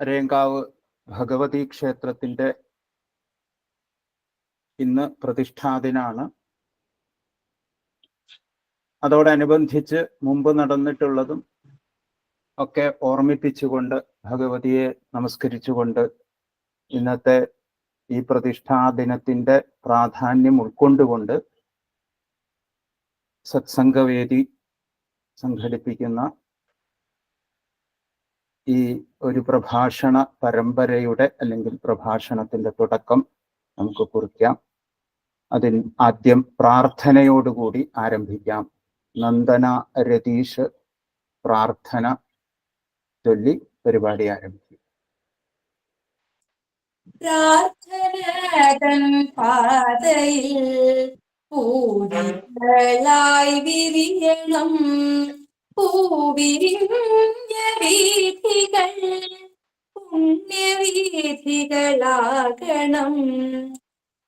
അരയങ്കാവ് ഭഗവതി ക്ഷേത്രത്തിൻ്റെ ഇന്ന് പ്രതിഷ്ഠാദിനാണ്. അതോടനുബന്ധിച്ച് മുമ്പ് നടന്നിട്ടുള്ളതും ഒക്കെ ഓർമ്മിപ്പിച്ചുകൊണ്ട് ഭഗവതിയെ നമസ്കരിച്ചുകൊണ്ട് ഇന്നത്തെ ഈ പ്രതിഷ്ഠാദിനത്തിൻ്റെ പ്രാധാന്യം ഉൾക്കൊണ്ടുകൊണ്ട് സത്സംഗവേദി സംഘടിപ്പിക്കുന്ന ഈ ഒരു പ്രഭാഷണ പരമ്പരയുടെ അല്ലെങ്കിൽ പ്രഭാഷണത്തിൻ്റെ തുടക്കം നമുക്ക് കുറിക്കാം. അതിന് ആദ്യം പ്രാർത്ഥനയോടുകൂടി ആരംഭിക്കാം. നന്ദന രതീഷ് പ്രാർത്ഥന ചൊല്ലി പരിപാടി ആരംഭിക്കും. പ്രാർത്ഥനതൻ പാതയിൽ പൂവികളായി വിരിയണം, പൂവിരിഞ്ഞ വീഥികൾ പുണ്യവീഥികളാകണം.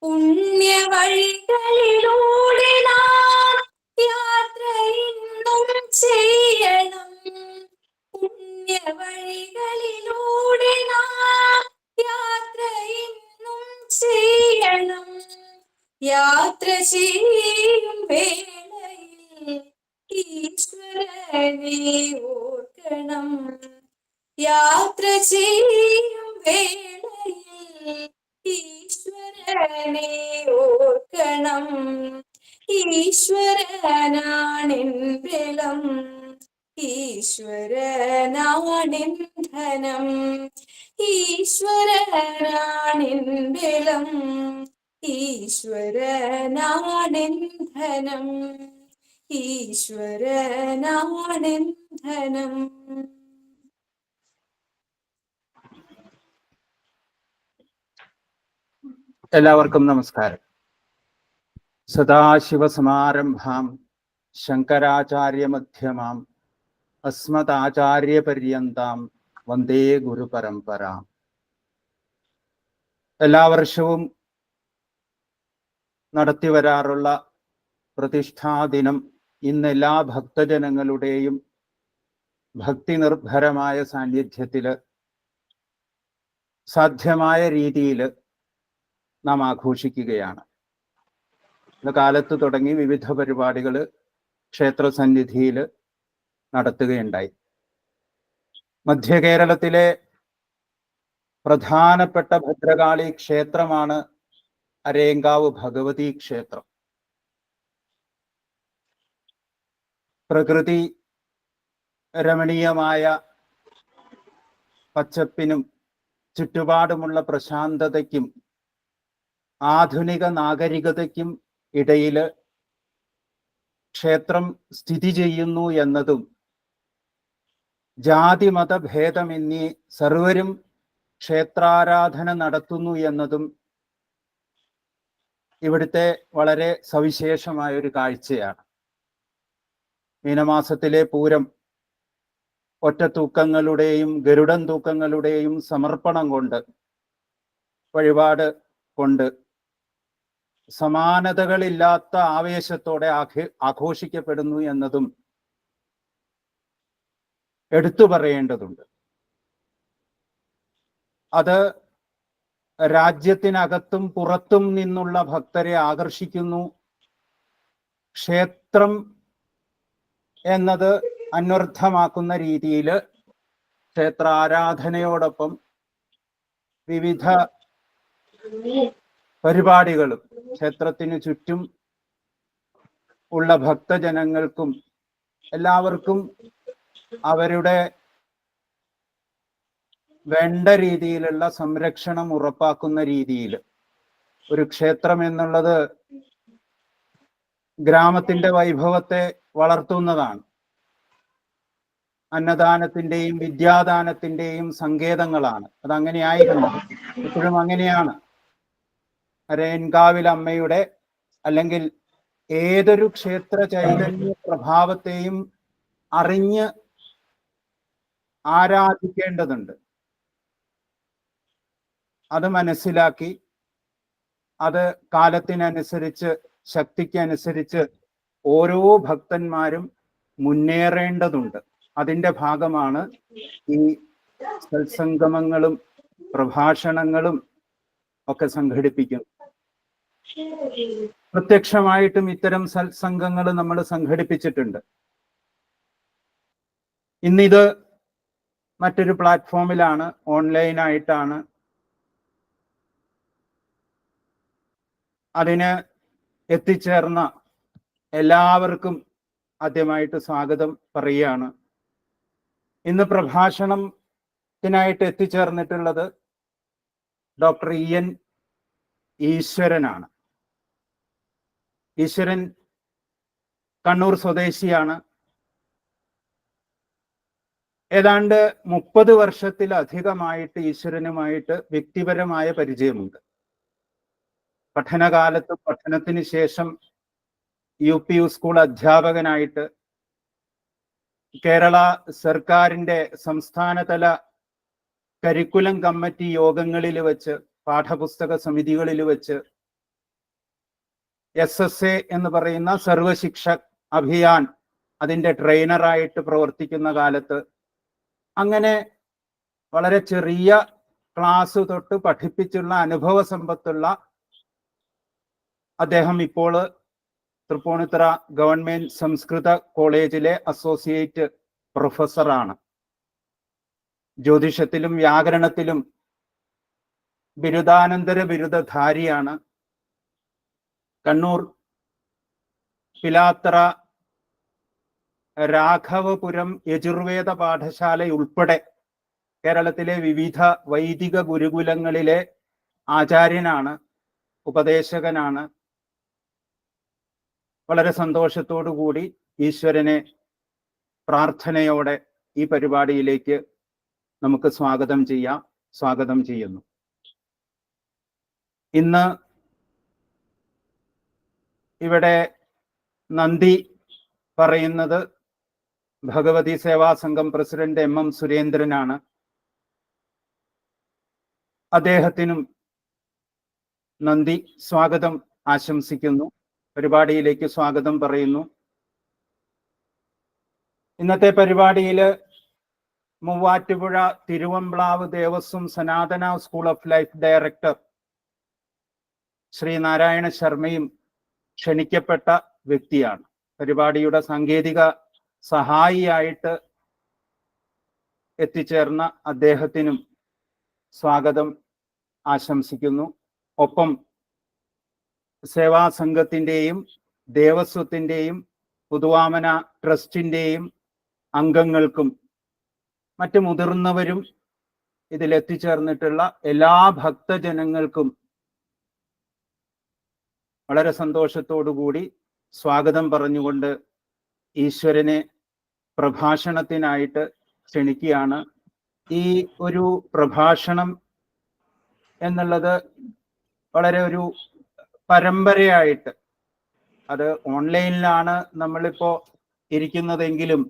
പുണ്യവഴികളിലൂടെ നാം യാത്ര ഇന്നും ചെയ്യണം, പുണ്യവഴികളിലൂടെ നാം യാത്ര ഇന്നും ചെയ്യണം. യാത്ര ചെയ്യും വേളയിൽ ഈശ്വരനെ ഓർക്കണം, യാത്ര ചെയ്യും വേളയിൽ ഈശ്വരനെ ഓർക്കണം. ഈശ്വരനാണെൻ ബലം, ഈശ്വരനാണെൻ ധനം, ഈശ്വരനാണെൻ ബലം, ഈശ്വരനാണെൻ ധനം, ഈശ്വരനാണെൻ ധനം. എല്ലാവർക്കും നമസ്കാരം. സദാശിവസമാരംഭാം ശങ്കരാചാര്യമധ്യമാം അസ്മദാചാര്യപര്യന്താം വന്ദേ ഗുരുപരമ്പരാം. എല്ലാ വർഷവും നടത്തിവരാറുള്ള പ്രതിഷ്ഠാദിനം ഇന്ന് എല്ലാ ഭക്തജനങ്ങളുടെയും ഭക്തി നിർഭരമായ സാന്നിധ്യത്തിൽ സാധ്യമായ രീതിയിൽ നാം ആഘോഷിക്കുകയാണ്. കാലത്ത് തുടങ്ങി വിവിധ പരിപാടികൾ ക്ഷേത്രസന്നിധിയിൽ നടത്തുകയുണ്ടായി. മധ്യ കേരളത്തിലെ പ്രധാനപ്പെട്ട ഭദ്രകാളി ക്ഷേത്രമാണ് അരയങ്കാവ് ഭഗവതി ക്ഷേത്രം. പ്രകൃതി രമണീയമായ പച്ചപ്പിനും ചുറ്റുപാടുമുള്ള പ്രശാന്തതയ്ക്കും ആധുനിക നാഗരികതയ്ക്കും ഇടയിൽ ക്ഷേത്രം സ്ഥിതി ചെയ്യുന്നു എന്നതും ജാതിമത ഭേദമെന്നീ സർവരും ക്ഷേത്രാരാധന നടത്തുന്നു എന്നതും ഇവിടുത്തെ വളരെ സവിശേഷമായ ഒരു കാഴ്ചയാണ്. മീനമാസത്തിലെ പൂരം ഒറ്റത്തൂക്കങ്ങളുടെയും ഗരുഡൻ തൂക്കങ്ങളുടെയും സമർപ്പണം കൊണ്ട്, വഴിപാട് കൊണ്ട് സമാനതകളില്ലാത്ത ആവേശത്തോടെ ആഘോഷിക്കപ്പെടുന്നു എന്നതും എടുത്തു പറയേണ്ടതുണ്ട്. അത് രാജ്യത്തിനകത്തും പുറത്തും നിന്നുള്ള ഭക്തരെ ആകർഷിക്കുന്നു. ക്ഷേത്രം എന്നത് അന്വർത്ഥമാക്കുന്ന രീതിയിൽ ക്ഷേത്രാരാധനയോടൊപ്പം വിവിധ പരിപാടികളും ക്ഷേത്രത്തിനു ചുറ്റും ഉള്ള ഭക്തജനങ്ങൾക്കും എല്ലാവർക്കും അവരുടെ വേണ്ട രീതിയിലുള്ള സംരക്ഷണം ഉറപ്പാക്കുന്ന രീതിയിൽ ഒരു ക്ഷേത്രം എന്നുള്ളത് ഗ്രാമത്തിന്റെ വൈഭവത്തെ വളർത്തുന്നതാണ്. അന്നദാനത്തിന്റെയും വിദ്യാദാനത്തിന്റെയും സങ്കേതങ്ങളാണ്. അതങ്ങനെയായിരുന്നു, ഇപ്പോഴും അങ്ങനെയാണ്. അരയൻകാവിൽ അമ്മയുടെ അല്ലെങ്കിൽ ഏതൊരു ക്ഷേത്ര ചൈതന്യ പ്രഭാവത്തെയും അറിഞ്ഞ് ആരാധിക്കേണ്ടതുണ്ട്. അത് മനസ്സിലാക്കി അത് കാലത്തിനനുസരിച്ച് ശക്തിക്കനുസരിച്ച് ഓരോ ഭക്തന്മാരും മുന്നേറേണ്ടതുണ്ട്. അതിൻ്റെ ഭാഗമാണ് ഈ സത്സംഗമങ്ങളും പ്രഭാഷണങ്ങളും ഒക്കെ സംഘടിപ്പിക്കും. പ്രത്യക്ഷമായിട്ടും ഇത്തരം സത്സംഗങ്ങൾ നമ്മൾ സംഘടിപ്പിച്ചിട്ടുണ്ട്. ഇന്നിത് മറ്റൊരു പ്ലാറ്റ്ഫോമിലാണ്, ഓൺലൈനായിട്ടാണ്. അതിന് എത്തിച്ചേർന്ന എല്ലാവർക്കും ആദ്യമായിട്ട് സ്വാഗതം പറയുകയാണ്. ഇന്ന് പ്രഭാഷണത്തിനായിട്ട് എത്തിച്ചേർന്നിട്ടുള്ളത് ഡോക്ടർ EN ഈശ്വരനാണ്. ഈശ്വരൻ കണ്ണൂർ സ്വദേശിയാണ്. ഏതാണ്ട് 30 വർഷത്തിലധികമായിട്ട് ഈശ്വരനുമായിട്ട് വ്യക്തിപരമായ പരിചയമുണ്ട്. പഠനകാലത്തും പഠനത്തിന് ശേഷം UP സ്കൂൾ അധ്യാപകനായിട്ട് കേരള സർക്കാരിൻ്റെ സംസ്ഥാനതല കരിക്കുലം കമ്മിറ്റി യോഗങ്ങളിൽ വെച്ച്, പാഠപുസ്തക സമിതികളിൽ വെച്ച്, SSA എന്ന് പറയുന്ന സർവശിക്ഷ അഭിയാൻ അതിൻ്റെ ട്രെയിനറായിട്ട് പ്രവർത്തിക്കുന്ന കാലത്ത് അങ്ങനെ വളരെ ചെറിയ ക്ലാസ് തൊട്ട് പഠിപ്പിച്ചുള്ള അനുഭവ സമ്പത്തുള്ള അദ്ദേഹം ഇപ്പോൾ തൃപ്പൂണിത്തുറ ഗവൺമെന്റ് സംസ്കൃത കോളേജിലെ അസോസിയേറ്റ് പ്രൊഫസറാണ്. ജ്യോതിഷത്തിലും വ്യാകരണത്തിലും ബിരുദാനന്തര ബിരുദധാരിയാണ്. കണ്ണൂർ പിലാത്തറ രാഘവപുരം യജുർവേദ പാഠശാല ഉൾപ്പെടെ കേരളത്തിലെ വിവിധ വൈദിക ഗുരുകുലങ്ങളിലെ ആചാര്യനാണ്, ഉപദേശകനാണ്. വളരെ സന്തോഷത്തോടു കൂടി ഈശ്വരനെ പ്രാർത്ഥനയോടെ ഈ പരിപാടിയിലേക്ക് നമുക്ക് സ്വാഗതം ചെയ്യാം. സ്വാഗതം ചെയ്യുന്നു. ഇന്ന് ഇവിടെ നന്ദി പറയുന്നത് ഭഗവതി സേവാ സംഘം പ്രസിഡന്റ് MM സുരേന്ദ്രനാണ്. അദ്ദേഹത്തിനും നന്ദി, സ്വാഗതം ആശംസിക്കുന്നു, പരിപാടിയിലേക്ക് സ്വാഗതം പറയുന്നു. ഇന്നത്തെ പരിപാടിയിൽ മൂവാറ്റുപുഴ തിരുവമ്പ്ലാവ് ദേവസ്വം സനാതന school of life director Shri Narayana ശർമ്മയും ക്ഷണിക്കപ്പെട്ട വ്യക്തിയാണ്. പരിപാടിയുടെ സാങ്കേതിക സഹായിയായിട്ട് എത്തിച്ചേർന്ന അദ്ദേഹത്തിനും സ്വാഗതം ആശംസിക്കുന്നു. ഒപ്പം സേവാസംഘത്തിൻ്റെയും ദേവസ്വത്തിൻ്റെയും പുതുവാമന ട്രസ്റ്റിൻ്റെയും അംഗങ്ങൾക്കും മറ്റ് മുതിർന്നവരും ഇതിലെത്തിച്ചേർന്നിട്ടുള്ള എല്ലാ ഭക്തജനങ്ങൾക്കും വളരെ സന്തോഷത്തോടുകൂടി സ്വാഗതം പറഞ്ഞുകൊണ്ട് ഈശ്വരനെ പ്രഭാഷണത്തിനായിട്ട് ക്ഷണിക്കുകയാണ്. ഈ ഒരു പ്രഭാഷണം എന്നുള്ളത് വളരെ ഒരു പരമ്പരയായിട്ട്, അത് ഓൺലൈനിലാണ് നമ്മളിപ്പോ ഇരിക്കുന്നതെങ്കിലും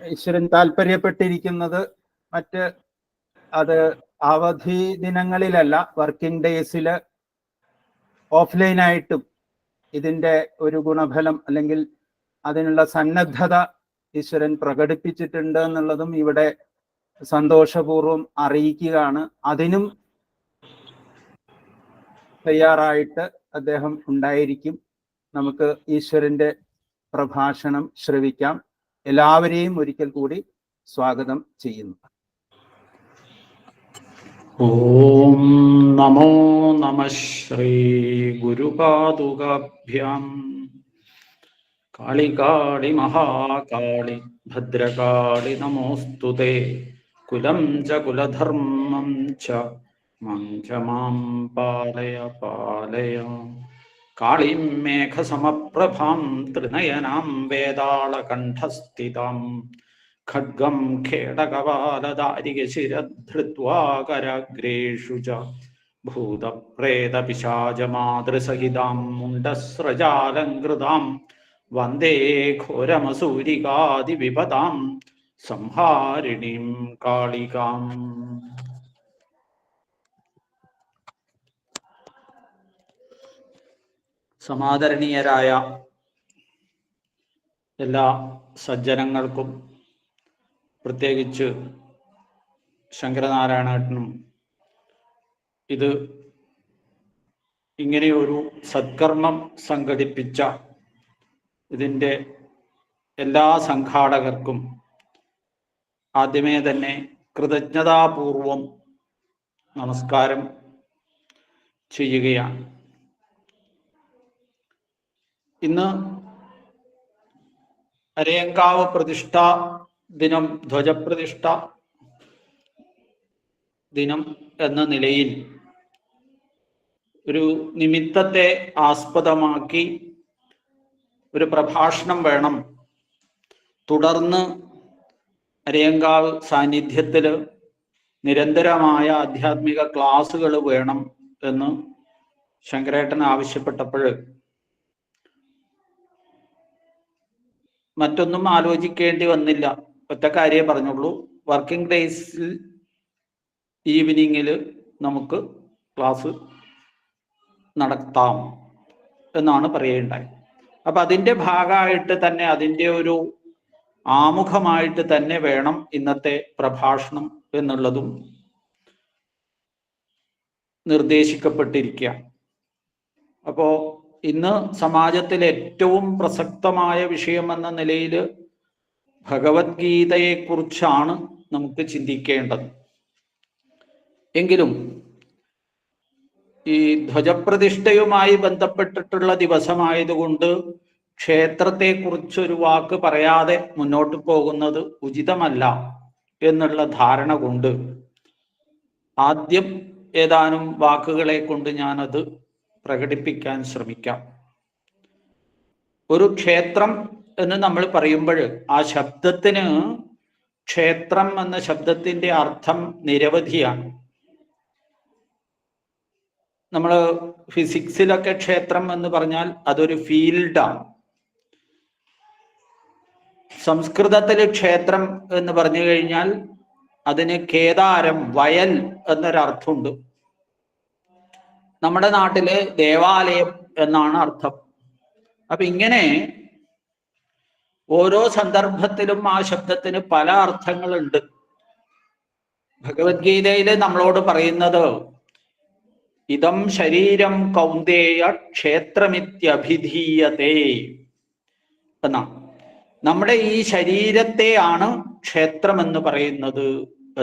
ഈശ്വരൻ താല്പര്യപ്പെട്ടിരിക്കുന്നത് മറ്റ് അത് അവധി ദിനങ്ങളിലല്ല, വർക്കിംഗ് ഡേയ്സിൽ ഓഫ്ലൈനായിട്ടും ഇതിൻ്റെ ഒരു ഗുണഫലം അല്ലെങ്കിൽ അതിനുള്ള സന്നദ്ധത ഈശ്വരൻ പ്രകടിപ്പിച്ചിട്ടുണ്ട് എന്നുള്ളതും ഇവിടെ സന്തോഷപൂർവ്വം അറിയിക്കുകയാണ്. അതിനും തയ്യാറായിട്ട് അദ്ദേഹം ഉണ്ടായിരിക്കും. നമുക്ക് ഈശ്വരന്റെ പ്രഭാഷണം ശ്രവിക്കാം. എല്ലാവരെയും ഒരിക്കൽ കൂടി സ്വാഗതം ചെയ്യുന്നു. ഓം നമോ നമഃ ശ്രീ ഗുരുപാദുകാഭ്യാം. കാളി മഹാകാളി ഭദ്രകാളി നമോസ്തുതേ. കുലം ച കുലധർമ്മം ച മാം പാലയ പാലയ. കാളീം മേഘസമപ്രഭാം ത്രിനയനാം വേതാളകണ്ഠസ്ഥിതാം. ഖഡ്ഗം ഖേടകപാലദാരികശിരധൃത്വാ കരാഗ്രേഷു ച ഭൂതപ്രേതപിശാചമാതൃസഹിതാം മുണ്ഡസ്രജാലങ്കൃതാം. വന്ദേ ഘോരമസൂരികാദിവിപദാം സംഹാരിണീം കാളികാം. സമാദരണീയരായ എല്ലാ സജ്ജനങ്ങൾക്കും, പ്രത്യേകിച്ച് ശങ്കരനാരായണേട്ടനും ഇത് ഇങ്ങനെയൊരു സത്കർമ്മം സംഘടിപ്പിച്ച ഇതിൻ്റെ എല്ലാ സംഘാടകർക്കും ആദ്യമേ തന്നെ കൃതജ്ഞതാപൂർവം നമസ്കാരം ചെയ്യുകയാണ്. ഇന്ന് അരയങ്കാവ് പ്രതിഷ്ഠാ ദിനം, ധ്വജപ്രതിഷ്ഠ ദിനം എന്ന നിലയിൽ ഒരു നിമിത്തത്തെ ആസ്പദമാക്കി ഒരു പ്രഭാഷണം വേണം, തുടർന്ന് അരയങ്കാവ് സാന്നിധ്യത്തിൽ നിരന്തരമായ ആധ്യാത്മിക ക്ലാസുകൾ വേണം എന്ന് ശങ്കരേട്ടൻ ആവശ്യപ്പെട്ടപ്പോൾ മറ്റൊന്നും ആലോചിക്കേണ്ടി വന്നില്ല. ഒറ്റ കാര്യമേ പറഞ്ഞുള്ളൂ, വർക്കിംഗ് ഡേയ്സിൽ ഈവനിങ്ങിൽ നമുക്ക് ക്ലാസ് നടത്താം എന്നാണ് പറയുകയുണ്ടായി. അപ്പം അതിൻ്റെ ഭാഗമായിട്ട് തന്നെ, അതിൻ്റെ ഒരു ആമുഖമായിട്ട് തന്നെ വേണം ഇന്നത്തെ പ്രഭാഷണം എന്നുള്ളതും നിർദ്ദേശിക്കപ്പെട്ടിരിക്കുക. അപ്പോൾ ഇന്ന് സമാജത്തിൽ ഏറ്റവും പ്രസക്തമായ വിഷയം എന്ന നിലയിൽ ഭഗവത്ഗീതയെക്കുറിച്ചാണ് നമുക്ക് ചിന്തിക്കേണ്ടത്. എങ്കിലും ഈ ധ്വജപ്രതിഷ്ഠയുമായി ബന്ധപ്പെട്ടിട്ടുള്ള ദിവസമായതുകൊണ്ട് ക്ഷേത്രത്തെക്കുറിച്ചൊരു വാക്ക് പറയാതെ മുന്നോട്ട് പോകുന്നത് ഉചിതമല്ല എന്നുള്ള ധാരണ കൊണ്ട് ആദ്യം ഏതാനും വാക്കുകളെ കൊണ്ട് ഞാനത് പ്രകടിപ്പിക്കാൻ ശ്രമിക്കാം. ഒരു ക്ഷേത്രം എന്ന് നമ്മൾ പറയുമ്പോൾ ആ ശബ്ദത്തിന്, ക്ഷേത്രം എന്ന ശബ്ദത്തിന്റെ അർത്ഥം നിരവധിയാണ്. നമ്മൾ ഫിസിക്സിലൊക്കെ ക്ഷേത്രം എന്ന് പറഞ്ഞാൽ അതൊരു ഫീൽഡാണ്. സംസ്കൃതത്തിൽ ക്ഷേത്രം എന്ന് പറഞ്ഞു കഴിഞ്ഞാൽ അതിന് കേദാരം, വയൽ എന്നൊരർത്ഥമുണ്ട്. നമ്മുടെ നാട്ടില് ദേവാലയം എന്നാണ് അർത്ഥം. അപ്പൊ ഇങ്ങനെ ഓരോ സന്ദർഭത്തിലും ആ ശബ്ദത്തിന് പല അർത്ഥങ്ങളുണ്ട്. ഭഗവത്ഗീതയിൽ നമ്മളോട് പറയുന്നത് ഇതം ശരീരം കൗന്ദേയ ക്ഷേത്രമിത്യഭിധീയതേ എന്നാണ്. നമ്മുടെ ഈ ശരീരത്തെയാണ് ക്ഷേത്രം എന്ന് പറയുന്നത്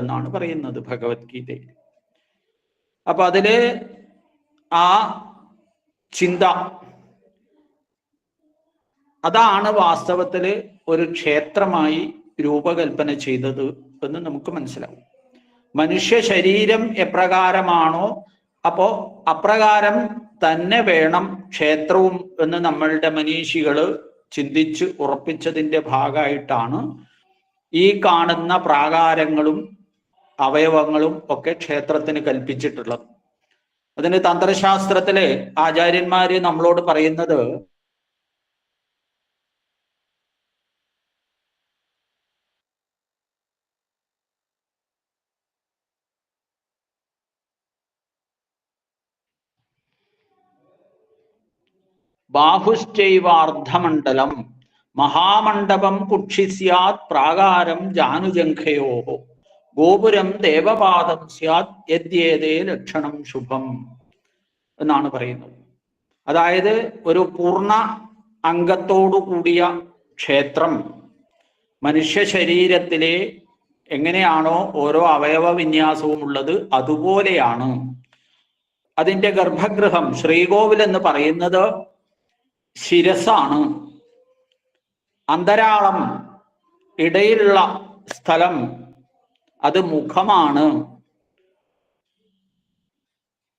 എന്നാണ് പറയുന്നത് ഭഗവത്ഗീതയിൽ. അപ്പൊ അതില് ആ ചിന്ത, അതാണ് വാസ്തവത്തില് ഒരു ക്ഷേത്രമായി രൂപകൽപ്പന ചെയ്തത് എന്ന് നമുക്ക് മനസ്സിലാവും. മനുഷ്യ ശരീരം എപ്രകാരമാണോ അപ്പോ അപ്രകാരം തന്നെ വേണം ക്ഷേത്രവും എന്ന് നമ്മളുടെ മനീഷികള് ചിന്തിച്ച് ഉറപ്പിച്ചതിൻ്റെ ഭാഗമായിട്ടാണ് ഈ കാണുന്ന പ്രാകാരങ്ങളും അവയവങ്ങളും ഒക്കെ ക്ഷേത്രത്തിന് കൽപ്പിച്ചിട്ടുള്ളത്. അതിന് തന്ത്രശാസ്ത്രത്തിലെ ആചാര്യന്മാര് നമ്മളോട് പറയുന്നത് ബാഹുശ്ചൈവാർദ്ധമണ്ഡലം മഹാമണ്ഡപം കുക്ഷി സ്യാത് പ്രാകാരം ജാനുജംഘയോ ഗോപുരം ദേവപാദം സ്യാത് യദ്യേതേ ലക്ഷണം ശുഭം എന്നാണ് പറയുന്നത്. അതായത് ഒരു പൂർണ്ണ അംഗത്തോടു കൂടിയ ക്ഷേത്രം മനുഷ്യ ശരീരത്തിലെ എങ്ങനെയാണോ ഓരോ അവയവ വിന്യാസവും ഉള്ളത് അതുപോലെയാണ്. അതിൻ്റെ ഗർഭഗൃഹം, ശ്രീകോവിൽ എന്ന് പറയുന്നത് ശിരസാണ്. അന്തരാളം, ഇടയിലുള്ള സ്ഥലം, അത് മുഖമാണ്.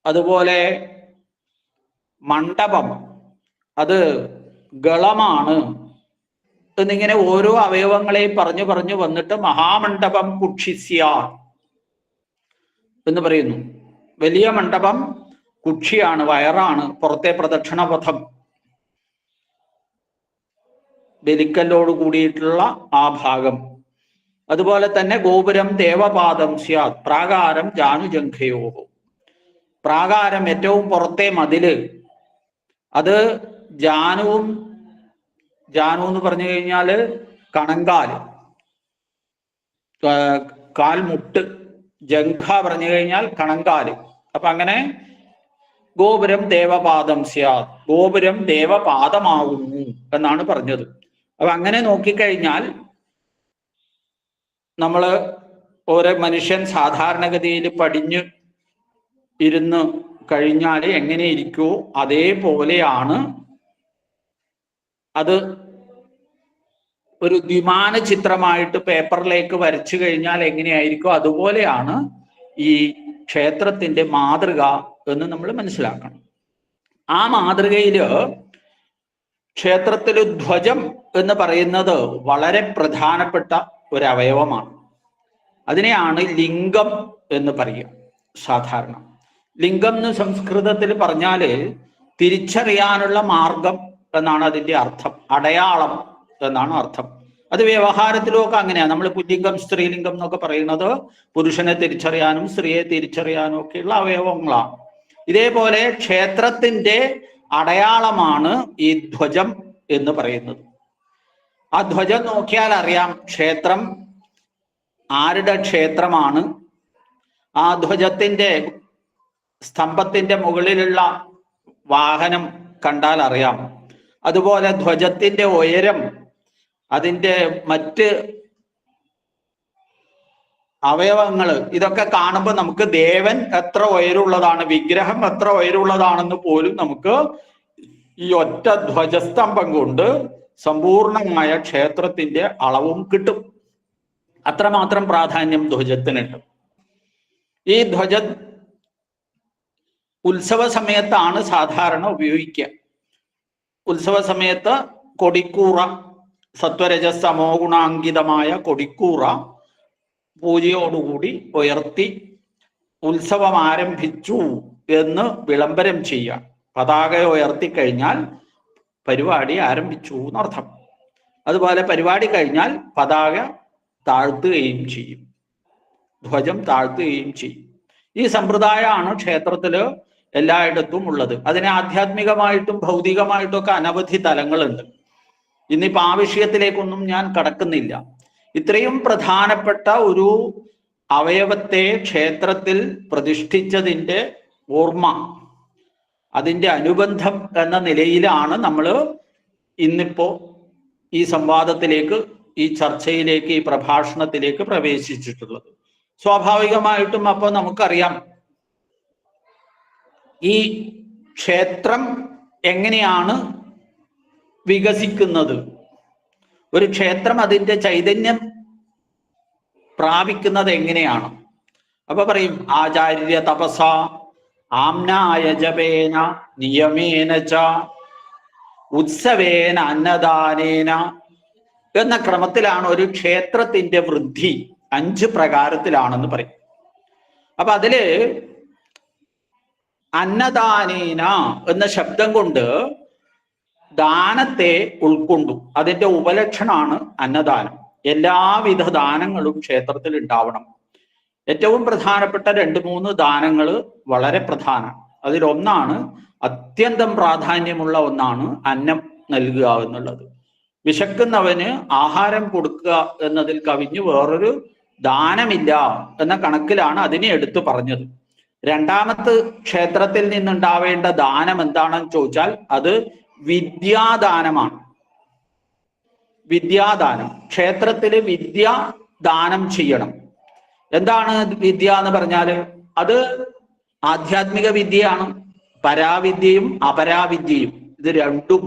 അതുപോലെ മണ്ഡപം, അത് ഗളമാണ് എന്നിങ്ങനെ ഓരോ അവയവങ്ങളെയും പറഞ്ഞു പറഞ്ഞു വന്നിട്ട് മഹാമണ്ഡപം കുക്ഷിസ്യ എന്ന് പറയുന്നു. വലിയ മണ്ഡപം കുക്ഷിയാണ്, വയറാണ്, പുറത്തെ പ്രദക്ഷിണപഥം, ബലിക്കല്ലോട് കൂടിയിട്ടുള്ള ആ ഭാഗം. അതുപോലെ തന്നെ ഗോപുരം ദേവപാദം സ്യാത് പ്രാകാരം ജാനുജംഘയോ, പ്രാകാരം ഏറ്റവും പുറത്തെ മതില്, അത് ജാനുവും ജാനു എന്ന് പറഞ്ഞു കഴിഞ്ഞാല് കണങ്കാല്, കാൽമുട്ട്. ജംഘ പറഞ്ഞു കഴിഞ്ഞാൽ കണങ്കാല്. അപ്പൊ അങ്ങനെ ഗോപുരം ദേവപാദം സ്യാത്, ഗോപുരം ദേവപാദമാകുന്നു എന്നാണ് പറഞ്ഞത്. അപ്പൊ അങ്ങനെ നോക്കിക്കഴിഞ്ഞാൽ നമ്മള് ഓരോ മനുഷ്യൻ സാധാരണഗതിയിൽ പടിഞ്ഞ് ഇരുന്ന് കഴിഞ്ഞാൽ എങ്ങനെ ഇരിക്കുമോ അതേപോലെയാണ് അത്. ഒരു ദ്വിമാന ചിത്രമായിട്ട് പേപ്പറിലേക്ക് വരച്ചു കഴിഞ്ഞാൽ എങ്ങനെയായിരിക്കും അതുപോലെയാണ് ഈ ക്ഷേത്രത്തിന്റെ മാതൃക എന്ന് നമ്മൾ മനസ്സിലാക്കണം. ആ മാതൃകയില് ക്ഷേത്രത്തില് ധ്വജം എന്ന് പറയുന്നത് വളരെ പ്രധാനപ്പെട്ട ഒരു അവയവമാണ്. അതിനെയാണ് ലിംഗം എന്ന് പറയുക. സാധാരണ ലിംഗം എന്ന് സംസ്കൃതത്തിൽ പറഞ്ഞാല് തിരിച്ചറിയാനുള്ള മാർഗം എന്നാണ് അതിന്റെ അർത്ഥം, അടയാളം എന്നാണ് അർത്ഥം. അത് വ്യവഹാരത്തിലൊക്കെ അങ്ങനെയാണ്. നമ്മൾ പുല്ലിംഗം സ്ത്രീലിംഗം എന്നൊക്കെ പറയുന്നത് പുരുഷനെ തിരിച്ചറിയാനും സ്ത്രീയെ തിരിച്ചറിയാനും ഒക്കെയുള്ള അവയവങ്ങളാണ്. ഇതേപോലെ ക്ഷേത്രത്തിന്റെ അടയാളമാണ് ഈ ധ്വജം എന്ന് പറയുന്നത്. ആ ധ്വജം നോക്കിയാൽ അറിയാം ക്ഷേത്രം ആരുടെ ക്ഷേത്രമാണ്. ആ ധ്വജത്തിന്റെ സ്തംഭത്തിന്റെ മുകളിലുള്ള വാഹനം കണ്ടാൽ അറിയാം. അതുപോലെ ധ്വജത്തിന്റെ ഉയരം, അതിൻ്റെ മറ്റ് അവയവങ്ങള്, ഇതൊക്കെ കാണുമ്പോൾ നമുക്ക് ദേവൻ എത്ര ഉയരമുള്ളതാണ്, വിഗ്രഹം എത്ര ഉയരമുള്ളതാണെന്ന് പോലും നമുക്ക് ഈ ഒറ്റ ധ്വജസ്തംഭം കൊണ്ട് സമ്പൂർണമായ ക്ഷേത്രത്തിന്റെ അളവും കിട്ടും. അത്രമാത്രം പ്രാധാന്യം ധ്വജത്തിനുണ്ട്. ഈ ധ്വജ ഉത്സവ സമയത്താണ് സാധാരണ ഉപയോഗിക്കുക. ഉത്സവ സമയത്ത് കൊടിക്കൂറ, സത്വരജസ്തമോ ഗുണാങ്കിതമായ കൊടിക്കൂറ പൂജയോടുകൂടി ഉയർത്തി ഉത്സവം ആരംഭിച്ചു എന്ന് വിളംബരം ചെയ്യുക. പതാക ഉയർത്തി കഴിഞ്ഞാൽ പരിപാടി ആരംഭിച്ചു എന്നർത്ഥം. അതുപോലെ പരിപാടി കഴിഞ്ഞാൽ പതാക താഴ്ത്തുകയും ചെയ്യും, ധ്വജം താഴ്ത്തുകയും ചെയ്യും. ഈ സമ്പ്രദായമാണ് ക്ഷേത്രത്തില് എല്ലായിടത്തും ഉള്ളത്. അതിനെ ആധ്യാത്മികമായിട്ടും ഭൗതികമായിട്ടും ഒക്കെ അനവധി തലങ്ങളുണ്ട്. ഇന്നിപ്പോ ആ വിഷയത്തിലേക്കൊന്നും ഞാൻ കടക്കുന്നില്ല. ഇത്രയും പ്രധാനപ്പെട്ട ഒരു അവയവത്തെ ക്ഷേത്രത്തിൽ പ്രതിഷ്ഠിച്ചതിൻ്റെ ഓർമ്മ, അതിൻ്റെ അനുബന്ധം എന്ന നിലയിലാണ് നമ്മൾ ഇന്നിപ്പോ ഈ സംവാദത്തിലേക്ക്, ഈ ചർച്ചയിലേക്ക്, ഈ പ്രഭാഷണത്തിലേക്ക് പ്രവേശിച്ചിട്ടുള്ളത്. സ്വാഭാവികമായിട്ടും അപ്പോൾ നമുക്കറിയാം ഈ ക്ഷേത്രം എങ്ങനെയാണ് വികസിക്കുന്നത്. ഒരു ക്ഷേത്രം അതിൻ്റെ ചൈതന്യം പ്രാപിക്കുന്നത് എങ്ങനെയാണ്? അപ്പൊ പറയും ആചാര്യ തപസ ആംനായ ജപേന നിയമേന ച ഉത്സവേന അന്നദാനേന എന്ന ക്രമത്തിലാണ് ഒരു ക്ഷേത്രത്തിന്റെ വൃദ്ധി 5 പ്രകാരത്തിലാണെന്ന് പറയും. അപ്പൊ അതില് അന്നദാനേന എന്ന ശബ്ദം കൊണ്ട് ദാനത്തെ ഉൾക്കൊണ്ടു. അതിന്റെ ഉപലക്ഷണമാണ് അന്നദാനം. എല്ലാവിധ ദാനങ്ങളും ക്ഷേത്രത്തിൽ ഉണ്ടാവണം. ഏറ്റവും പ്രധാനപ്പെട്ട 2-3 ദാനങ്ങൾ വളരെ പ്രധാനമാണ്. അതിലൊന്നാണ്, അത്യന്തം പ്രാധാന്യമുള്ള ഒന്നാണ് അന്നം നൽകുക എന്നുള്ളത്. വിശക്കുന്നവന് ആഹാരം കൊടുക്കുക എന്നതിൽ കവിഞ്ഞ് വേറൊരു ദാനമില്ല എന്ന കണക്കിലാണ് അതിനെ എടുത്തു പറഞ്ഞത്. രണ്ടാമത്തെ ക്ഷേത്രത്തിൽ നിന്നുണ്ടാവേണ്ട ദാനം എന്താണെന്ന് ചോദിച്ചാൽ അത് വിദ്യാദാനമാണ്. വിദ്യാദാനം, ക്ഷേത്രത്തിൽ വിദ്യ ദാനം ചെയ്യണം. എന്താണ് വിദ്യ എന്ന് പറഞ്ഞാല്? അത് ആധ്യാത്മിക വിദ്യയാണ്. പരാവിദ്യയും അപരാവിദ്യയും, ഇത് രണ്ടും,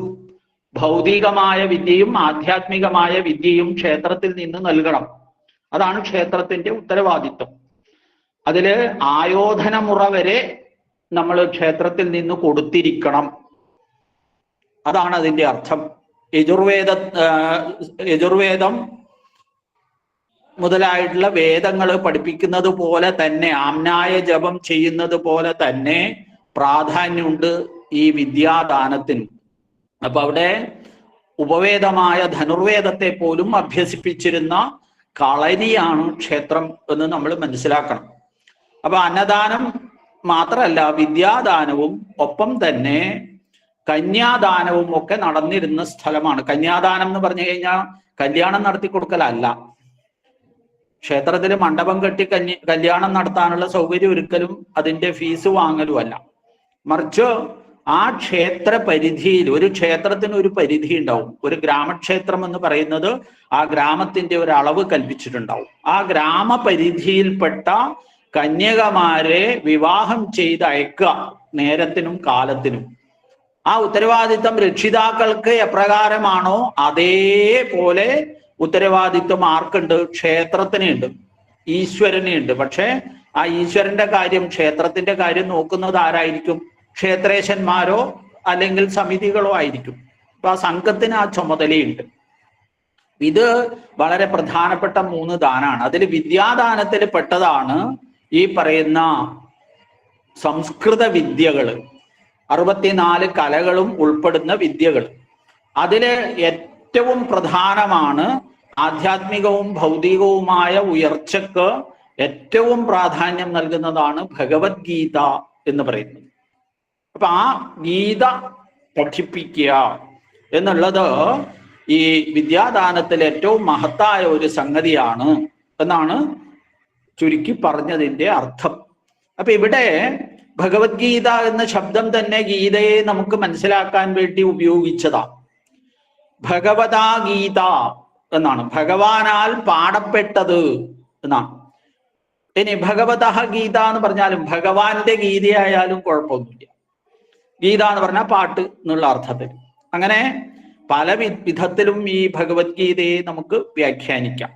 ഭൗതികമായ വിദ്യയും ആധ്യാത്മികമായ വിദ്യയും ക്ഷേത്രത്തിൽ നിന്ന് നൽകണം. അതാണ് ക്ഷേത്രത്തിന്റെ ഉത്തരവാദിത്വം. അതില് ആയോധനമുറ വരെ നമ്മൾ ക്ഷേത്രത്തിൽ നിന്ന് കൊടുത്തിരിക്കണം. അതാണ് അതിന്റെ അർത്ഥം. യജുർവേദം മുതലായിട്ടുള്ള വേദങ്ങൾ പഠിപ്പിക്കുന്നത് പോലെ തന്നെ, ആംനായ ജപം ചെയ്യുന്നത് പോലെ തന്നെ പ്രാധാന്യമുണ്ട് ഈ വിദ്യാദാനത്തിന്. അപ്പൊ അവിടെ ഉപവേദമായ ധനുർവേദത്തെ പോലും അഭ്യസിപ്പിച്ചിരുന്ന കളരിയാണ് ക്ഷേത്രം എന്ന് നമ്മൾ മനസ്സിലാക്കണം. അപ്പൊ അന്നദാനം മാത്രമല്ല, വിദ്യാദാനവും ഒപ്പം തന്നെ കന്യാദാനവും ഒക്കെ നടന്നിരുന്ന സ്ഥലമാണ്. കന്യാദാനം എന്ന് പറഞ്ഞു കഴിഞ്ഞാൽ കല്യാണം നടത്തി കൊടുക്കലല്ല. ക്ഷേത്രത്തിൽ മണ്ഡപം കെട്ടി കല്യാണം നടത്താനുള്ള സൗകര്യം ഒരുക്കലും അതിന്റെ ഫീസ് വാങ്ങലും അല്ല. മറിച്ച് ആ ക്ഷേത്ര പരിധിയിൽ, ഒരു ക്ഷേത്രത്തിന് ഒരു പരിധി ഉണ്ടാവും. ഒരു ഗ്രാമക്ഷേത്രം എന്ന് പറയുന്നത് ആ ഗ്രാമത്തിന്റെ ഒരു അളവ് കൽപ്പിച്ചിട്ടുണ്ടാവും. ആ ഗ്രാമപരിധിയിൽപ്പെട്ട കന്യകമാരെ വിവാഹം ചെയ്ത് അയക്കുക നേരത്തിനും കാലത്തിനും. ആ ഉത്തരവാദിത്വം രക്ഷിതാക്കൾക്ക് എപ്രകാരമാണോ അതേപോലെ ഉത്തരവാദിത്വം ആർക്കുണ്ട്? ക്ഷേത്രത്തിനുണ്ട്, ഈശ്വരനുണ്ട്. പക്ഷെ ആ ഈശ്വരന്റെ കാര്യം, ക്ഷേത്രത്തിന്റെ കാര്യം നോക്കുന്നത് ആരായിരിക്കും? ക്ഷേത്രേശന്മാരോ അല്ലെങ്കിൽ സമിതികളോ ആയിരിക്കും. അപ്പൊ ആ സംഘത്തിന് ആ ചുമതലയുണ്ട്. ഇത് വളരെ പ്രധാനപ്പെട്ട 3 ദാനാണ്. അതിൽ വിദ്യാദാനത്തിൽ പെട്ടതാണ് ഈ പറയുന്ന സംസ്കൃത വിദ്യകള്, 64 കലകളും ഉൾപ്പെടുന്ന വിദ്യകൾ. അതില് ഏറ്റവും പ്രധാനമാണ് ആധ്യാത്മികവും ഭൗതികവുമായ ഉയർച്ചക്ക് ഏറ്റവും പ്രാധാന്യം നൽകുന്നതാണ് ഭഗവത്ഗീത എന്ന് പറയുന്നത്. അപ്പൊ ആ ഗീത പഠിപ്പിക്കുക എന്നുള്ളത് ഈ വിദ്യാദാനത്തിൽ ഏറ്റവും മഹത്തായ ഒരു സംഗതിയാണ് എന്നാണ് ചുരുക്കി പറഞ്ഞതിന്റെ അർത്ഥം. അപ്പൊ ഇവിടെ ഭഗവത്ഗീത എന്ന ശബ്ദം തന്നെ ഗീതയെ നമുക്ക് മനസ്സിലാക്കാൻ വേണ്ടി ഉപയോഗിച്ചതാ. ഭഗവതാ ഗീത എന്നാണ്, ഭഗവാനാൽ പാടപ്പെട്ടത് എന്നാണ്. ഇനി ഭഗവതഃ ഗീത എന്ന് പറഞ്ഞാലും ഭഗവാന്റെ ഗീതയായാലും കുഴപ്പമൊന്നുമില്ല. ഗീത എന്ന് പറഞ്ഞാൽ പാട്ട് എന്നുള്ള അർത്ഥത്തിൽ. അങ്ങനെ പല വിധത്തിലും ഈ ഭഗവത്ഗീതയെ നമുക്ക് വ്യാഖ്യാനിക്കാം.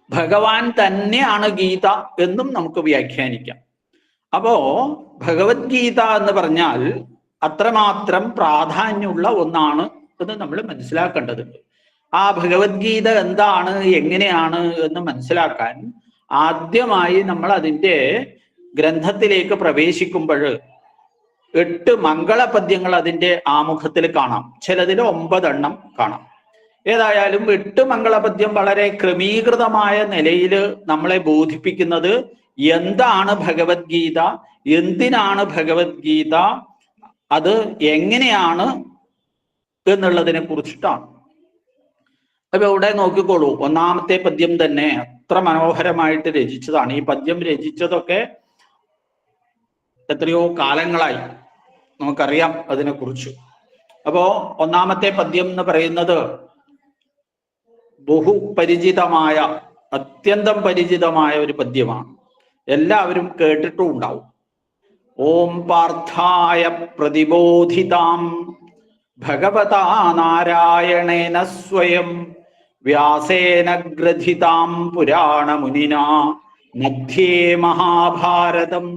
ഭഗവാൻ തന്നെയാണ് ഗീത എന്നും നമുക്ക് വ്യാഖ്യാനിക്കാം. അപ്പോ ഭഗവത്ഗീത എന്ന് പറഞ്ഞാൽ അത്രമാത്രം പ്രാധാന്യമുള്ള ഒന്നാണ് എന്ന് നമ്മൾ മനസ്സിലാക്കേണ്ടതുണ്ട്. ആ ഭഗവത്ഗീത എന്താണ്, എങ്ങനെയാണ് എന്ന് മനസ്സിലാക്കാൻ ആദ്യമായി നമ്മൾ അതിൻ്റെ ഗ്രന്ഥത്തിലേക്ക് പ്രവേശിക്കുമ്പോൾ 8 മംഗളപദ്യങ്ങൾ അതിൻ്റെ ആമുഖത്തിൽ കാണാം. ചിലതിൽ 9 എണ്ണം കാണാം. ഏതായാലും 8 മംഗളപദ്യം വളരെ ക്രമീകൃതമായ നിലയിൽ നമ്മളെ ബോധിപ്പിക്കുന്നത് എന്താണ് ഭഗവത്ഗീത, എന്തിനാണ് ഭഗവത്ഗീത, അത് എങ്ങനെയാണ് എന്നുള്ളതിനെ കുറിച്ചിട്ടാണ്. അപ്പൊ ഇവിടെ നോക്കിക്കോളൂ, 1-ാമത്തെ പദ്യം തന്നെ അത്ര മനോഹരമായിട്ട് രചിച്ചതാണ്. ഈ പദ്യം രചിച്ചതൊക്കെ എത്രയോ കാലങ്ങളായി, നമുക്കറിയാം അതിനെക്കുറിച്ച്. അപ്പോ 1-ാമത്തെ പദ്യം എന്ന് പറയുന്നത് ബഹുപരിചിതമായ, അത്യന്തം പരിചിതമായ ഒരു പദ്യമാണ്. എല്ലാവരും കേട്ടിട്ടും ഉണ്ടാവും. ഓം പാർത്ഥായ പ്രതിബോധിതാം ഭഗവതാ നാരായണേന സ്വയം വ്യാസേന ഗ്രഥിതാം പുരാണമുനിനാ മധ്യേ മഹാഭാരതം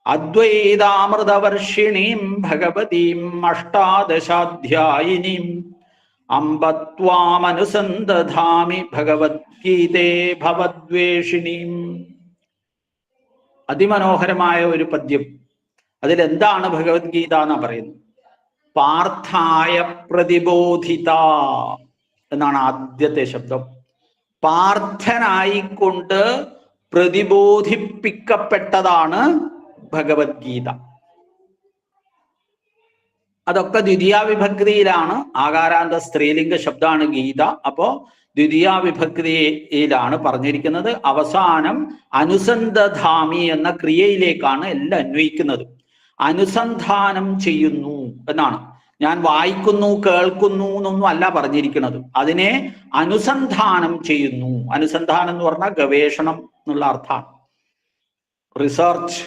അദ്വൈതാമൃതവർഷിണീം ഭഗവതീം അഷ്ടാദശാധ്യായിനീം അമ്പത്വാമനുസന്ധധാമി ഭഗവത്ഗീതേ ഭവദ്വേഷിണീം. അതിമനോഹരമായ ഒരു പദ്യം. അതിലെന്താണ് ഭഗവത്ഗീത എന്നാ പറയുന്നത്? പാർത്ഥായ പ്രതിബോധിത എന്നാണ് ആദ്യത്തെ ശബ്ദം. പാർത്ഥനായിക്കൊണ്ട് പ്രതിബോധിപ്പിക്കപ്പെട്ടതാണ് ഭഗവത്ഗീത. അതൊക്കെ ദ്വിതീയ വിഭക്തിയിലാണ്. ആകാരാന്ത സ്ത്രീലിംഗ ശബ്ദമാണ് ഗീത. അപ്പോ ദ്വിതീയ വിഭക്തിയിലാണ് പറഞ്ഞിരിക്കുന്നത്. അവസാനം അനുസന്ധധാമി എന്ന ക്രിയയിലേക്കാണ് എല്ലാം അന്വയിക്കുന്നത്. അനുസന്ധാനം ചെയ്യുന്നു എന്നാണ്. ഞാൻ വായിക്കുന്നു, കേൾക്കുന്നു എന്നൊന്നും അല്ല പറഞ്ഞിരിക്കുന്നത്. അതിനെ അനുസന്ധാനം ചെയ്യുന്നു. അനുസന്ധാനം എന്ന് പറഞ്ഞാൽ ഗവേഷണം എന്നുള്ള അർത്ഥമാണ്, റിസർച്ച്.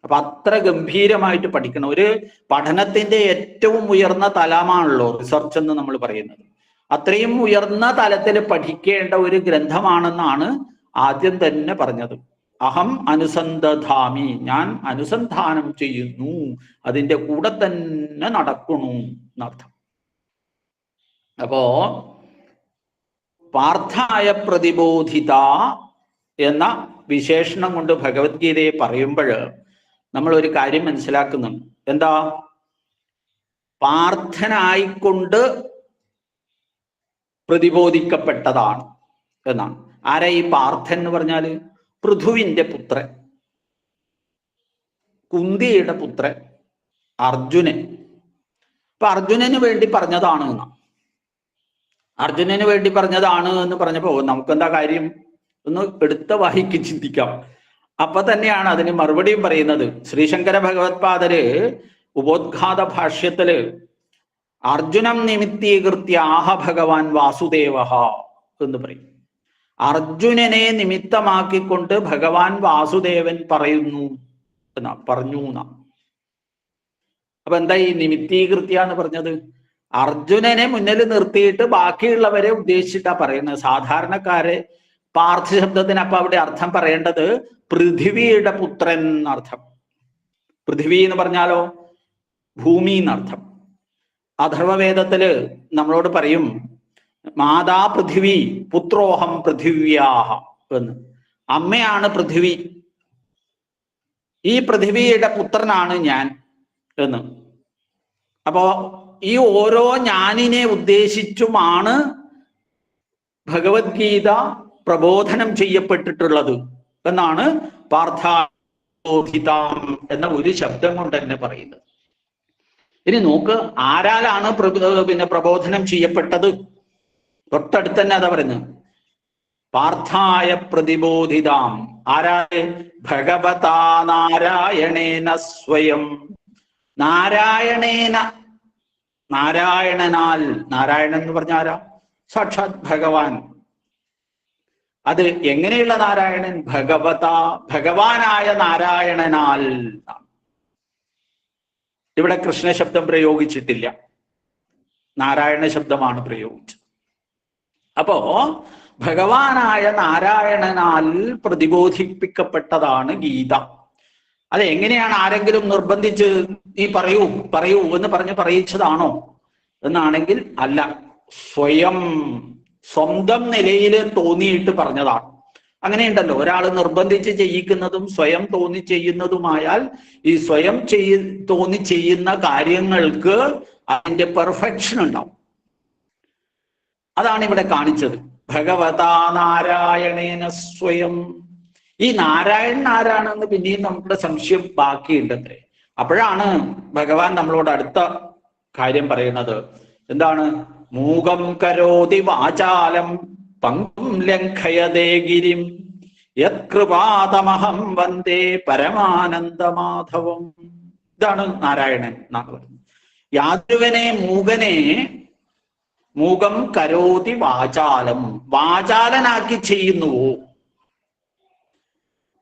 അപ്പൊ അത്ര ഗംഭീരമായിട്ട് പഠിക്കണം. ഒരു പഠനത്തിന്റെ ഏറ്റവും ഉയർന്ന തലമാണല്ലോ റിസർച്ച് എന്ന് നമ്മൾ പറയുന്നത്. അത്രയും ഉയർന്ന തലത്തിൽ പഠിക്കേണ്ട ഒരു ഗ്രന്ഥമാണെന്നാണ് ആദ്യം തന്നെ പറഞ്ഞത്. അഹം അനുസന്ധധാമി, ഞാൻ അനുസന്ധാനം ചെയ്യുന്നു, അതിൻ്റെ കൂടെ തന്നെ നടക്കണു എന്നർത്ഥം. അപ്പോ പാർത്ഥായ പ്രതിബോധിത എന്ന വിശേഷണം കൊണ്ട് ഭഗവത്ഗീതയെ പറയുമ്പോൾ നമ്മൾ ഒരു കാര്യം മനസ്സിലാക്കുന്നുണ്ട്. എന്താ? പാർത്ഥനായിക്കൊണ്ട് പ്രതിബോധിക്കപ്പെട്ടതാണ് എന്നാണ്. ആരാ ഈ പാർത്ഥൻ എന്ന് പറഞ്ഞാല്? പൃഥുവിന്റെ പുത്രൻ, കുന്തിയുടെ പുത്രൻ അർജുനൻ. അപ്പൊ അർജുനന് വേണ്ടി പറഞ്ഞതാണ് അർജുനന് വേണ്ടി പറഞ്ഞതാണ് എന്ന് പറഞ്ഞപ്പോ നമുക്കെന്താ കാര്യം ഒന്ന് എടുത്ത വായിക്ക് ചിന്തിക്കാം. അപ്പൊ തന്നെയാണ് അതിന് മറുപടിയും പറയുന്നത്. ശ്രീശങ്കര ഭഗവത്പാദര് ഉപോദ്ഘാത ഭാഷ്യത്തില് അർജുനം നിമിത്തീകൃത്യ ആഹ ഭഗവാൻ വാസുദേവ എന്ന് പറയും. അർജുനനെ നിമിത്തമാക്കിക്കൊണ്ട് ഭഗവാൻ വാസുദേവൻ പറഞ്ഞു എന്നാ. അപ്പൊ എന്താ ഈ നിമിത്തീകൃത്യ എന്ന് പറഞ്ഞത്? അർജുനനെ മുന്നിൽ നിർത്തിയിട്ട് ബാക്കിയുള്ളവരെ ഉദ്ദേശിച്ചിട്ടാ പറയുന്നത്. സാധാരണക്കാരെ പാർത്ഥ ശബ്ദത്തിന് അപ്പൊ അവിടെ അർത്ഥം പറയേണ്ടത് പൃഥ്വിയുടെ പുത്രൻ എന്നർത്ഥം. പൃഥ്വി എന്ന് പറഞ്ഞാലോ ഭൂമി എന്നർത്ഥം. അഥർവവേദത്തില് നമ്മളോട് പറയും മാതാ പൃഥ്വി പുത്രോഹം പൃഥിവ്യാഹ എന്ന്. അമ്മയാണ് പൃഥ്വി, ഈ പൃഥ്വിയുടെ പുത്രനാണ് ഞാൻ എന്ന്. അപ്പോ ഈ ഓരോ ഞാനിനെ ഉദ്ദേശിച്ചുമാണ് ഭഗവത്ഗീത പ്രബോധനം ചെയ്യപ്പെട്ടിട്ടുള്ളത് എന്നാണ് പാർത്ഥാബോധിതാം എന്ന ഒരു ശബ്ദം കൊണ്ട് തന്നെ പറയുന്നത്. ഇനി നോക്ക്, ആരാലാണ് പ്രബോധനം ചെയ്യപ്പെട്ടത്? തൊട്ടടുത്ത് തന്നെ അതാ പറയുന്നത്, പാർത്ഥായ പ്രതിബോധിതാം. ആരായ? ഭഗവതാ നാരായണേന സ്വയം. നാരായണേന, നാരായണനാൽ. നാരായണൻ എന്ന് പറഞ്ഞ ആരാ? സാക്ഷാത് ഭഗവാൻ. അത് എങ്ങനെയുള്ള നാരായണൻ? ഭഗവതാ, ഭഗവാനായ നാരായണനാൽ. ഇവിടെ കൃഷ്ണ ശബ്ദം പ്രയോഗിച്ചിട്ടില്ല, നാരായണ ശബ്ദമാണ് പ്രയോഗിച്ചത്. അപ്പോ ഭഗവാനായ നാരായണനാൽ പ്രതിബോധിപ്പിക്കപ്പെട്ടതാണ് ഗീത. അത് എങ്ങനെയാണ്? ആരെങ്കിലും നിർബന്ധിച്ച് നീ പറയൂ പറയൂ എന്ന് പറഞ്ഞ് പറയിച്ചതാണോ എന്നാണെങ്കിൽ അല്ല, സ്വയം സ്വന്തം നിലയിൽ തോന്നിയിട്ട് പറഞ്ഞതാണ്. അങ്ങനെയുണ്ടല്ലോ, ഒരാൾ നിർബന്ധിച്ച് ചെയ്യിക്കുന്നതും സ്വയം തോന്നി ചെയ്യുന്നതുമായാൽ ഈ സ്വയം തോന്നി ചെയ്യുന്ന കാര്യങ്ങൾക്ക് അതിന്റെ പെർഫെക്ഷൻ ഉണ്ടാവും. അതാണ് ഇവിടെ കാണിച്ചത്. ഭഗവതാ നാരായണേന സ്വയം. ഈ നാരായണൻ ആരാണെന്ന് പിന്നെയും നമ്മുടെ സംശയം ബാക്കിയുണ്ടത്രേ. അപ്പോഴാണ് ഭഗവാൻ നമ്മളോട് അടുത്ത കാര്യം പറയുന്നത്. എന്താണ്? മൂകം കരോതി വാചാലം പങ്കും ലംഘയതേ ഗിരിം യത്കൃപാതമഹം വന്ദേ പരമാനന്ദമാധവം. ഇതാണ് നാരായണൻ എന്നാണ് പറയുന്നത്. യാതൊരുവനെ മൂകനെ മൂകം കരോതി വാചാലം, വാചാലനാക്കി ചെയ്യുന്നുവോ.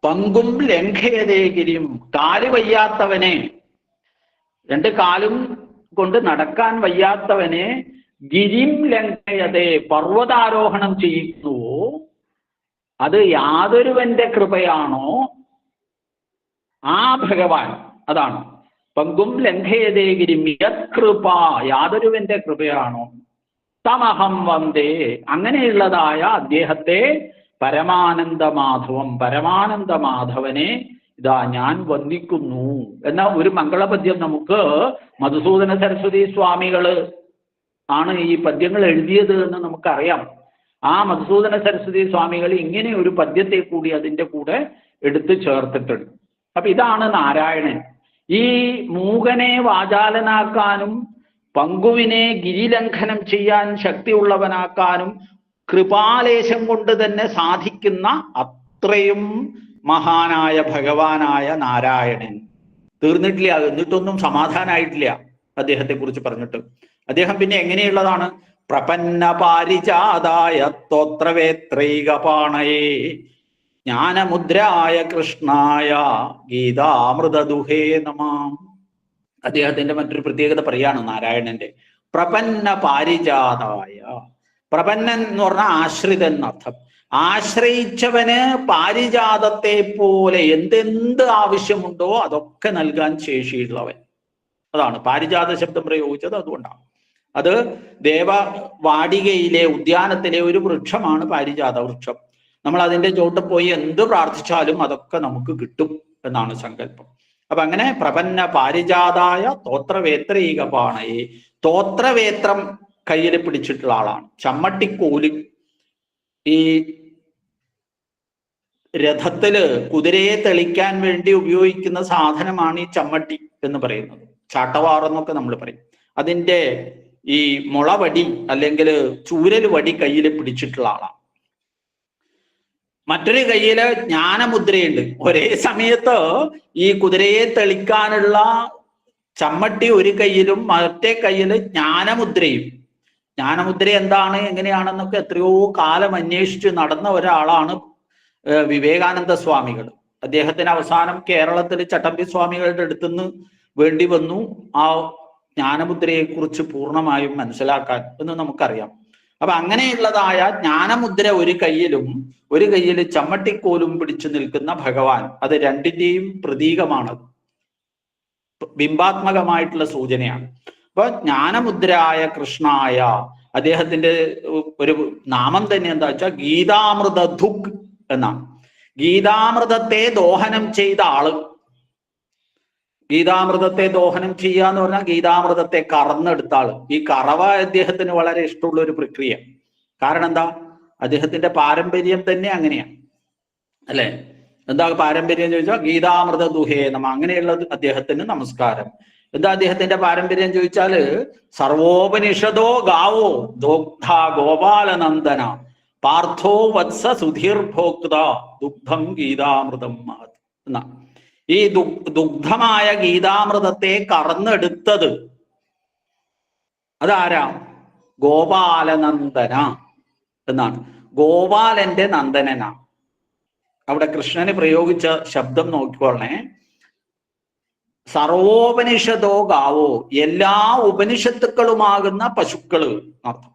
പങ്കും ലംഘയതേ ഗിരിം, കാല് വയ്യാത്തവനെ, രണ്ട് കാലും കൊണ്ട് നടക്കാൻ വയ്യാത്തവനെ ഗിരിം ലംഘയതേ, പർവ്വതാരോഹണം ചെയ്യുന്നുവോ. അത് യാതൊരുവന്റെ കൃപയാണോ ആ ഭഗവാൻ. അതാണ് പങ്കും ലംഘയതേ ഗിരിം യത്കൃപ, യാതൊരുവന്റെ കൃപയാണോ തമഹം വന്ദേ, അങ്ങനെയുള്ളതായ അദ്ദേഹത്തെ പരമാനന്ദമാധവം, പരമാനന്ദമാധവനെ ഇതാ ഞാൻ വന്ദിക്കുന്നു എന്ന ഒരു മംഗളപദ്യം നമുക്ക് മധുസൂദന സരസ്വതി സ്വാമികള് ആണ് ഈ പദ്യങ്ങൾ എഴുതിയത് എന്ന് നമുക്കറിയാം. ആ മധുസൂദന സരസ്വതി സ്വാമികൾ ഇങ്ങനെ ഒരു പദ്യത്തെ കൂടി അതിൻ്റെ കൂടെ എടുത്തു ചേർത്തിട്ടുണ്ട്. അപ്പൊ ഇതാണ് നാരായണൻ. ഈ മൂകനെ വാചാലനാക്കാനും പങ്കുവിനെ ഗിരിലംഘനം ചെയ്യാൻ ശക്തിയുള്ളവനാക്കാനും കൃപാലേശം കൊണ്ട് തന്നെ സാധിക്കുന്ന അത്രയും മഹാനായ ഭഗവാനായ നാരായണൻ. തീർന്നിട്ടില്ല, എന്നിട്ടൊന്നും സമാധാനമായിട്ടില്ല അദ്ദേഹത്തെ കുറിച്ച് പറഞ്ഞിട്ട്. അദ്ദേഹം പിന്നെ എങ്ങനെയുള്ളതാണ്? പ്രപന്ന പാരിജാതായ സ്തോത്രവേത്രൈകപാണയേ ജ്ഞാനമുദ്രായ കൃഷ്ണായ ഗീതാമൃതദുഹേ നമാം. അദ്ദേഹത്തിന്റെ മറ്റൊരു പ്രത്യേകത പറയാണ് നാരായണന്റെ. പ്രപന്ന പാരിജാതായ. പ്രപന്നൻ എന്ന് പറഞ്ഞാൽ ആശ്രിതൻ എന്നർത്ഥം. ആശ്രയിച്ചവന് പാരിജാതത്തെ പോലെ എന്തെന്ത് ആവശ്യമുണ്ടോ അതൊക്കെ നൽകാൻ ശേഷിയുള്ളവൻ. അതാണ് പാരിജാത ശബ്ദം പ്രയോഗിച്ചത്. അതുകൊണ്ടാണ് അത് ദേവവാടികയിലെ ഉദ്യാനത്തിലെ ഒരു വൃക്ഷമാണ് പാരിജാത വൃക്ഷം. നമ്മൾ അതിന്റെ ചോട്ട് പോയി എന്ത് പ്രാർത്ഥിച്ചാലും അതൊക്കെ നമുക്ക് കിട്ടും എന്നാണ് സങ്കല്പം. അപ്പൊ അങ്ങനെ പ്രപന്ന പാരിജാതായ സ്തോത്രവേത്രൈകപാണയെ, സ്തോത്രവേത്രം കയ്യിൽ പിടിച്ചിട്ടുള്ള ആളാണ്. ചമ്മട്ടിക്കോല്, ഈ രഥത്തില് കുതിരയെ തെളിക്കാൻ വേണ്ടി ഉപയോഗിക്കുന്ന സാധനമാണ് ഈ ചമ്മട്ടി എന്ന് പറയുന്നത്. ചാട്ടവാറെന്നൊക്കെ നമ്മൾ പറയും. അതിൻ്റെ ഈ മുളവടി അല്ലെങ്കിൽ ചൂരൽ വടി കയ്യിൽ പിടിച്ചിട്ടുള്ള ആളാണ്. മറ്റൊരു കയ്യില് ജ്ഞാനമുദ്രയുണ്ട്. ഒരേ സമയത്ത് ഈ കുതിരയെ തെളിക്കാനുള്ള ചമ്മട്ടി ഒരു കയ്യിലും മറ്റേ കയ്യില് ജ്ഞാനമുദ്രയും. ജ്ഞാനമുദ്ര എന്താണ് എങ്ങനെയാണെന്നൊക്കെ എത്രയോ കാലം അന്വേഷിച്ച് നടന്ന ഒരാളാണ് വിവേകാനന്ദ സ്വാമികൾ. അദ്ദേഹത്തിന് അവസാനം കേരളത്തിൽ ചട്ടമ്പി സ്വാമികളുടെ അടുത്തുനിന്ന് വേണ്ടി വന്നു ആ ജ്ഞാനമുദ്രയെ കുറിച്ച് പൂർണ്ണമായും മനസ്സിലാക്കാൻ എന്ന് നമുക്കറിയാം. അപ്പൊ അങ്ങനെയുള്ളതായ ജ്ഞാനമുദ്ര ഒരു കയ്യിലും ഒരു കയ്യിൽ ചമ്മട്ടിക്കോലും പിടിച്ചു നിൽക്കുന്ന ഭഗവാൻ, അത് രണ്ടിന്റെയും പ്രതീകമാണ്, ബിംബാത്മകമായിട്ടുള്ള സൂചനയാണ്. അപ്പൊ ജ്ഞാനമുദ്രായ കൃഷ്ണായ, അദ്ദേഹത്തിന്റെ ഒരു നാമം തന്നെ എന്താ വെച്ചാൽ ഗീതാമൃത ധുക് എന്നാണ്. ഗീതാമൃതത്തെ ദോഹനം ചെയ്ത ആള്. ഗീതാമൃതത്തെ ദോഹനം ചെയ്യുക എന്ന് പറഞ്ഞാൽ ഗീതാമൃതത്തെ കറന്നെടുത്ത ആള്. ഈ കറവ അദ്ദേഹത്തിന് വളരെ ഇഷ്ടമുള്ള ഒരു പ്രക്രിയ. കാരണം എന്താ, അദ്ദേഹത്തിന്റെ പാരമ്പര്യം തന്നെ അങ്ങനെയാണ് അല്ലെ. എന്താ പാരമ്പര്യം ചോദിച്ചാൽ ഗീതാമൃത ദുഹേ നമ, അങ്ങനെയുള്ളത് അദ്ദേഹത്തിന് നമസ്കാരം. എന്താ അദ്ദേഹത്തിന്റെ പാരമ്പര്യം ചോദിച്ചാല് സർവോപനിഷദോ ഗാവോ ദോഗ്ധ ഗോപാലനന്ദന പാർത്ഥോ വത്സ സുധീർ ഭോക്ത ദുഗ്ധം ഗീതാമൃതം മഹത് എന്നാ. ഈ ദുഗ്ധമായ ഗീതാമൃതത്തെ കറന്നെടുത്തത് അതാരാ? ഗോപാലനന്ദന എന്നാണ്. ഗോപാലന്റെ നന്ദനനാ. അവിടെ കൃഷ്ണന് പ്രയോഗിച്ച ശബ്ദം നോക്കിക്കോളണേ. സർവോപനിഷദോ ഗാവോ, എല്ലാ ഉപനിഷത്തുക്കളുമാകുന്ന പശുക്കള് അർത്ഥം.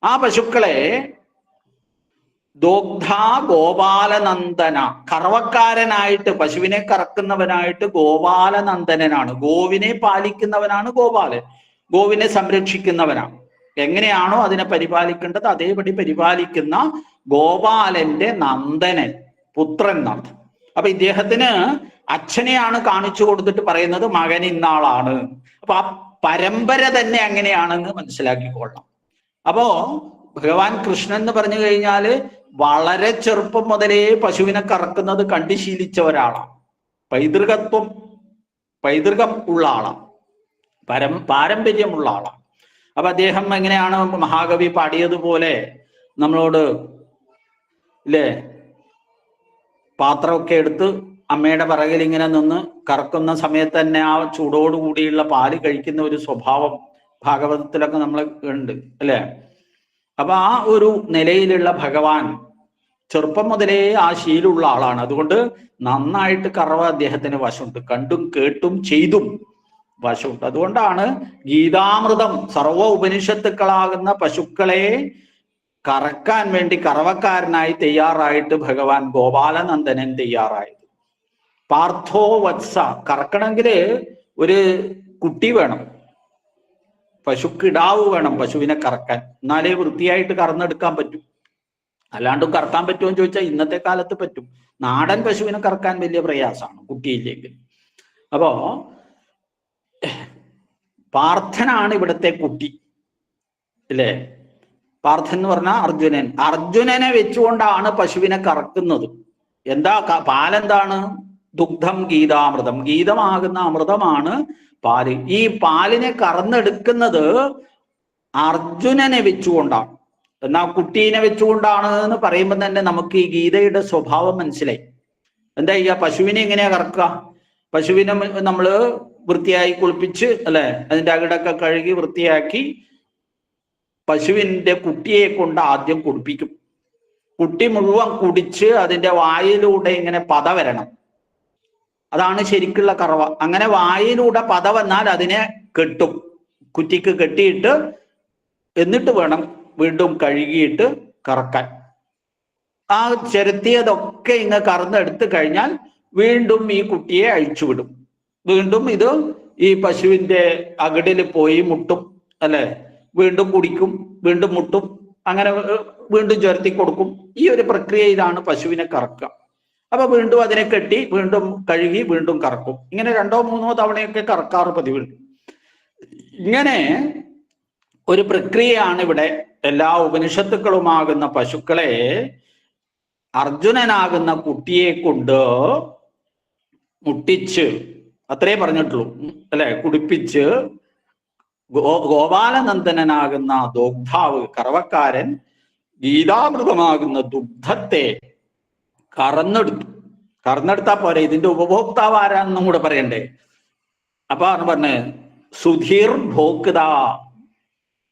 ആ പശുക്കളെ ദോഗ്ധ ഗോപാലനന്ദന, കറവക്കാരനായിട്ട് പശുവിനെ കറക്കുന്നവനായിട്ട് ഗോപാലനന്ദനാണ്. ഗോവിനെ പാലിക്കുന്നവനാണ് ഗോപാലൻ, ഗോവിനെ സംരക്ഷിക്കുന്നവനാണ്. എങ്ങനെയാണോ അതിനെ പരിപാലിക്കേണ്ടത് അതേപടി പരിപാലിക്കുന്ന ഗോപാലന്റെ നന്ദനൻ, പുത്രൻ എന്നർത്ഥം. അപ്പൊ ഇദ്ദേഹത്തിന് അച്ഛനെയാണ് കാണിച്ചു കൊടുത്തിട്ട് പറയുന്നത് മകൻ ഇന്നാളാണ്. അപ്പൊ ആ പരമ്പര തന്നെ അങ്ങനെയാണെന്ന് മനസ്സിലാക്കിക്കൊള്ളണം. അപ്പോ ഭഗവാൻ കൃഷ്ണൻ എന്ന് പറഞ്ഞു കഴിഞ്ഞാല് വളരെ ചെറുപ്പം മുതലേ പശുവിനെ കറക്കുന്നത് കണ്ടു ശീലിച്ച ഒരാളാണ്. പൈതൃകം ഉള്ള ആളാണ്, പാരമ്പര്യമുള്ള ആളാണ്. അപ്പൊ അദ്ദേഹം എങ്ങനെയാണ് മഹാകവി പാടിയതുപോലെ നമ്മളോട് ഇല്ലേ, പാത്രമൊക്കെ എടുത്ത് അമ്മയുടെ പിറകിൽ ഇങ്ങനെ നിന്ന് കറക്കുന്ന സമയത്ത് തന്നെ ആ ചൂടോടുകൂടിയുള്ള പാല് കഴിക്കുന്ന ഒരു സ്വഭാവം ഭാഗവതത്തിലൊക്കെ നമ്മൾ ഉണ്ട് അല്ലെ. അപ്പൊ ആ ഒരു നിലയിലുള്ള ഭഗവാൻ ചെറുപ്പം മുതലേ ആ ശീലമുള്ള ആളാണ്. അതുകൊണ്ട് നന്നായിട്ട് കറവ അദ്ദേഹത്തിന് വശമുണ്ട്, കണ്ടും കേട്ടും ചെയ്തും വശമുണ്ട്. അതുകൊണ്ടാണ് ഗീതാമൃതം സർവ ഉപനിഷത്തുക്കളാകുന്ന പശുക്കളെ കറക്കാൻ വേണ്ടി കറവക്കാരനായി തയ്യാറായിട്ട് ഭഗവാൻ ഗോപാലനന്ദനൻ തയ്യാറായത്. പാർത്ഥോ വത്സ, കറക്കണമെങ്കില് ഒരു കുട്ടി വേണം, പശുക്കിടാവ് വേണം പശുവിനെ കറക്കാൻ, എന്നാലേ വൃത്തിയായിട്ട് കറന്നെടുക്കാൻ പറ്റും. അല്ലാണ്ടും കറക്കാൻ പറ്റുമോ എന്ന് ചോദിച്ചാൽ ഇന്നത്തെ കാലത്ത് പറ്റും. നാടൻ പശുവിനെ കറക്കാൻ വലിയ പ്രയാസമാണ് കുട്ടിയില്ലെങ്കിൽ. അപ്പോ പാർത്ഥനാണ് ഇവിടുത്തെ കുട്ടി അല്ലേ. പാർത്ഥൻ എന്ന് പറഞ്ഞാൽ അർജുനനെ വെച്ചുകൊണ്ടാണ് പശുവിനെ കറക്കുന്നത്. എന്താ പാലെന്താണ്? ദുഗ്ധം ഗീതാമൃതം, ഗീതമാകുന്ന അമൃതമാണ് പാല്. ഈ പാലിനെ കറന്നെടുക്കുന്നത് അർജുനനെ വെച്ചുകൊണ്ടാണ്. എന്നാ കുട്ടീനെ വെച്ചുകൊണ്ടാണ് എന്ന് പറയുമ്പോൾ തന്നെ നമുക്ക് ഈ ഗീതയുടെ സ്വഭാവം മനസ്സിലായി. എന്താ ചെയ്യുക? പശുവിനെ എങ്ങനെയാ കറക്കുക? പശുവിനെ നമ്മള് വൃത്തിയായി കുളിപ്പിച്ച് അല്ലെ, അതിന്റെ അകിടൊക്കെ കഴുകി വൃത്തിയാക്കി പശുവിന്റെ കുട്ടിയെ കൊണ്ട് ആദ്യം കുടിപ്പിക്കും. കുട്ടി മുഴുവൻ കുടിച്ച് അതിന്റെ വായിലൂടെ ഇങ്ങനെ പത വരണം. അതാണ് ശരിക്കുള്ള കറവ. അങ്ങനെ വായിലൂടെ പത വന്നാൽ അതിനെ കെട്ടും, കുറ്റിക്ക് കെട്ടിയിട്ട് എന്നിട്ട് വേണം വീണ്ടും കഴുകിയിട്ട് കറക്കാൻ. ആ ചെരുത്തിയതൊക്കെ ഇങ്ങ് കറന്നെടുത്ത് കഴിഞ്ഞാൽ വീണ്ടും ഈ കുട്ടിയെ അഴിച്ചുവിടും. വീണ്ടും ഇത് ഈ പശുവിന്റെ അകിടിൽ പോയി മുട്ടും അല്ലെ, വീണ്ടും കുടിക്കും, വീണ്ടും മുട്ടും, അങ്ങനെ വീണ്ടും ചേർത്തി കൊടുക്കും. ഈ ഒരു പ്രക്രിയയിലാണ് പശുവിനെ കറക്കുക. അപ്പൊ വീണ്ടും അതിനെ കെട്ടി വീണ്ടും കഴുകി വീണ്ടും കറക്കും. ഇങ്ങനെ 2 or 3 തവണയൊക്കെ കറക്കാറ് പതിവുണ്ട്. ഇങ്ങനെ ഒരു പ്രക്രിയയാണ് ഇവിടെ. എല്ലാ ഉപനിഷത്തുക്കളുമാകുന്ന പശുക്കളെ അർജുനനാകുന്ന കുട്ടിയെ കൊണ്ട് മുട്ടിച്ച്, അത്രേ പറഞ്ഞിട്ടുള്ളൂ അല്ലെ, കുടിപ്പിച്ച് ഗോപാലനന്ദനാകുന്ന ദോഗ്ധാവ് കറവക്കാരൻ ഗീതാമൃതമാകുന്ന ദുഗ്ധത്തെ കറന്നെടുത്താ പോരെ, ഇതിന്റെ ഉപഭോക്താവ് ആരാണെന്നും കൂടെ പറയണ്ടേ. അപ്പൊ ആണ് പറഞ്ഞത് സുധീർ ഭോക്ത,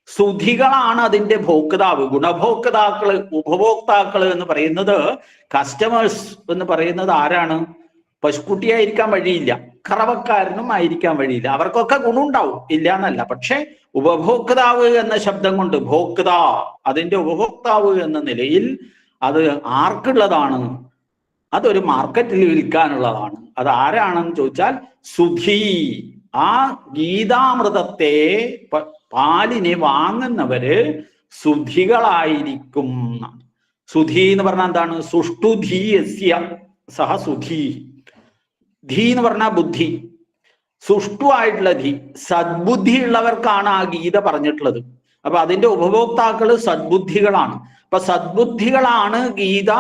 സുധികളാണ് അതിന്റെ ഭോക്താവ്. ഗുണഭോക്താക്കള്, ഉപഭോക്താക്കള് എന്ന് പറയുന്നത്, കസ്റ്റമേഴ്സ് എന്ന് പറയുന്നത് ആരാണ്? പശുക്കുട്ടിയായിരിക്കാൻ വഴിയില്ല, കറവക്കാരനും ആയിരിക്കാൻ വഴിയില്ല. അവർക്കൊക്കെ ഗുണമുണ്ടാവും, ഇല്ല എന്നല്ല. പക്ഷെ ഉപഭോക്താവ് എന്ന ശബ്ദം കൊണ്ട് ഭോക്ത, അതിന്റെ ഉപഭോക്താവ് എന്ന നിലയിൽ അത് ആർക്കുള്ളതാണ്? അതൊരു മാർക്കറ്റിൽ വിൽക്കാനുള്ളതാണ്. അത് ആരാണെന്ന് ചോദിച്ചാൽ സുധി, ആ ഗീതാമൃതത്തെ പാലിനെ വാങ്ങുന്നവര് സുധികളായിരിക്കും. സുധി എന്ന് പറഞ്ഞാൽ എന്താണ്? സുഷ്ടുധീയസ്യ സഹ സുധി. ധീ എന്ന് പറഞ്ഞാൽ ബുദ്ധി, സുഷ്ടുവായിട്ടുള്ള ധീ, സദ്ബുദ്ധി ഉള്ളവർക്കാണ് ആ ഗീത പറഞ്ഞിട്ടുള്ളത്. അപ്പൊ അതിന്റെ ഉപഭോക്താക്കള് സദ്ബുദ്ധികളാണ്. അപ്പൊ സദ്ബുദ്ധികളാണ് ഗീത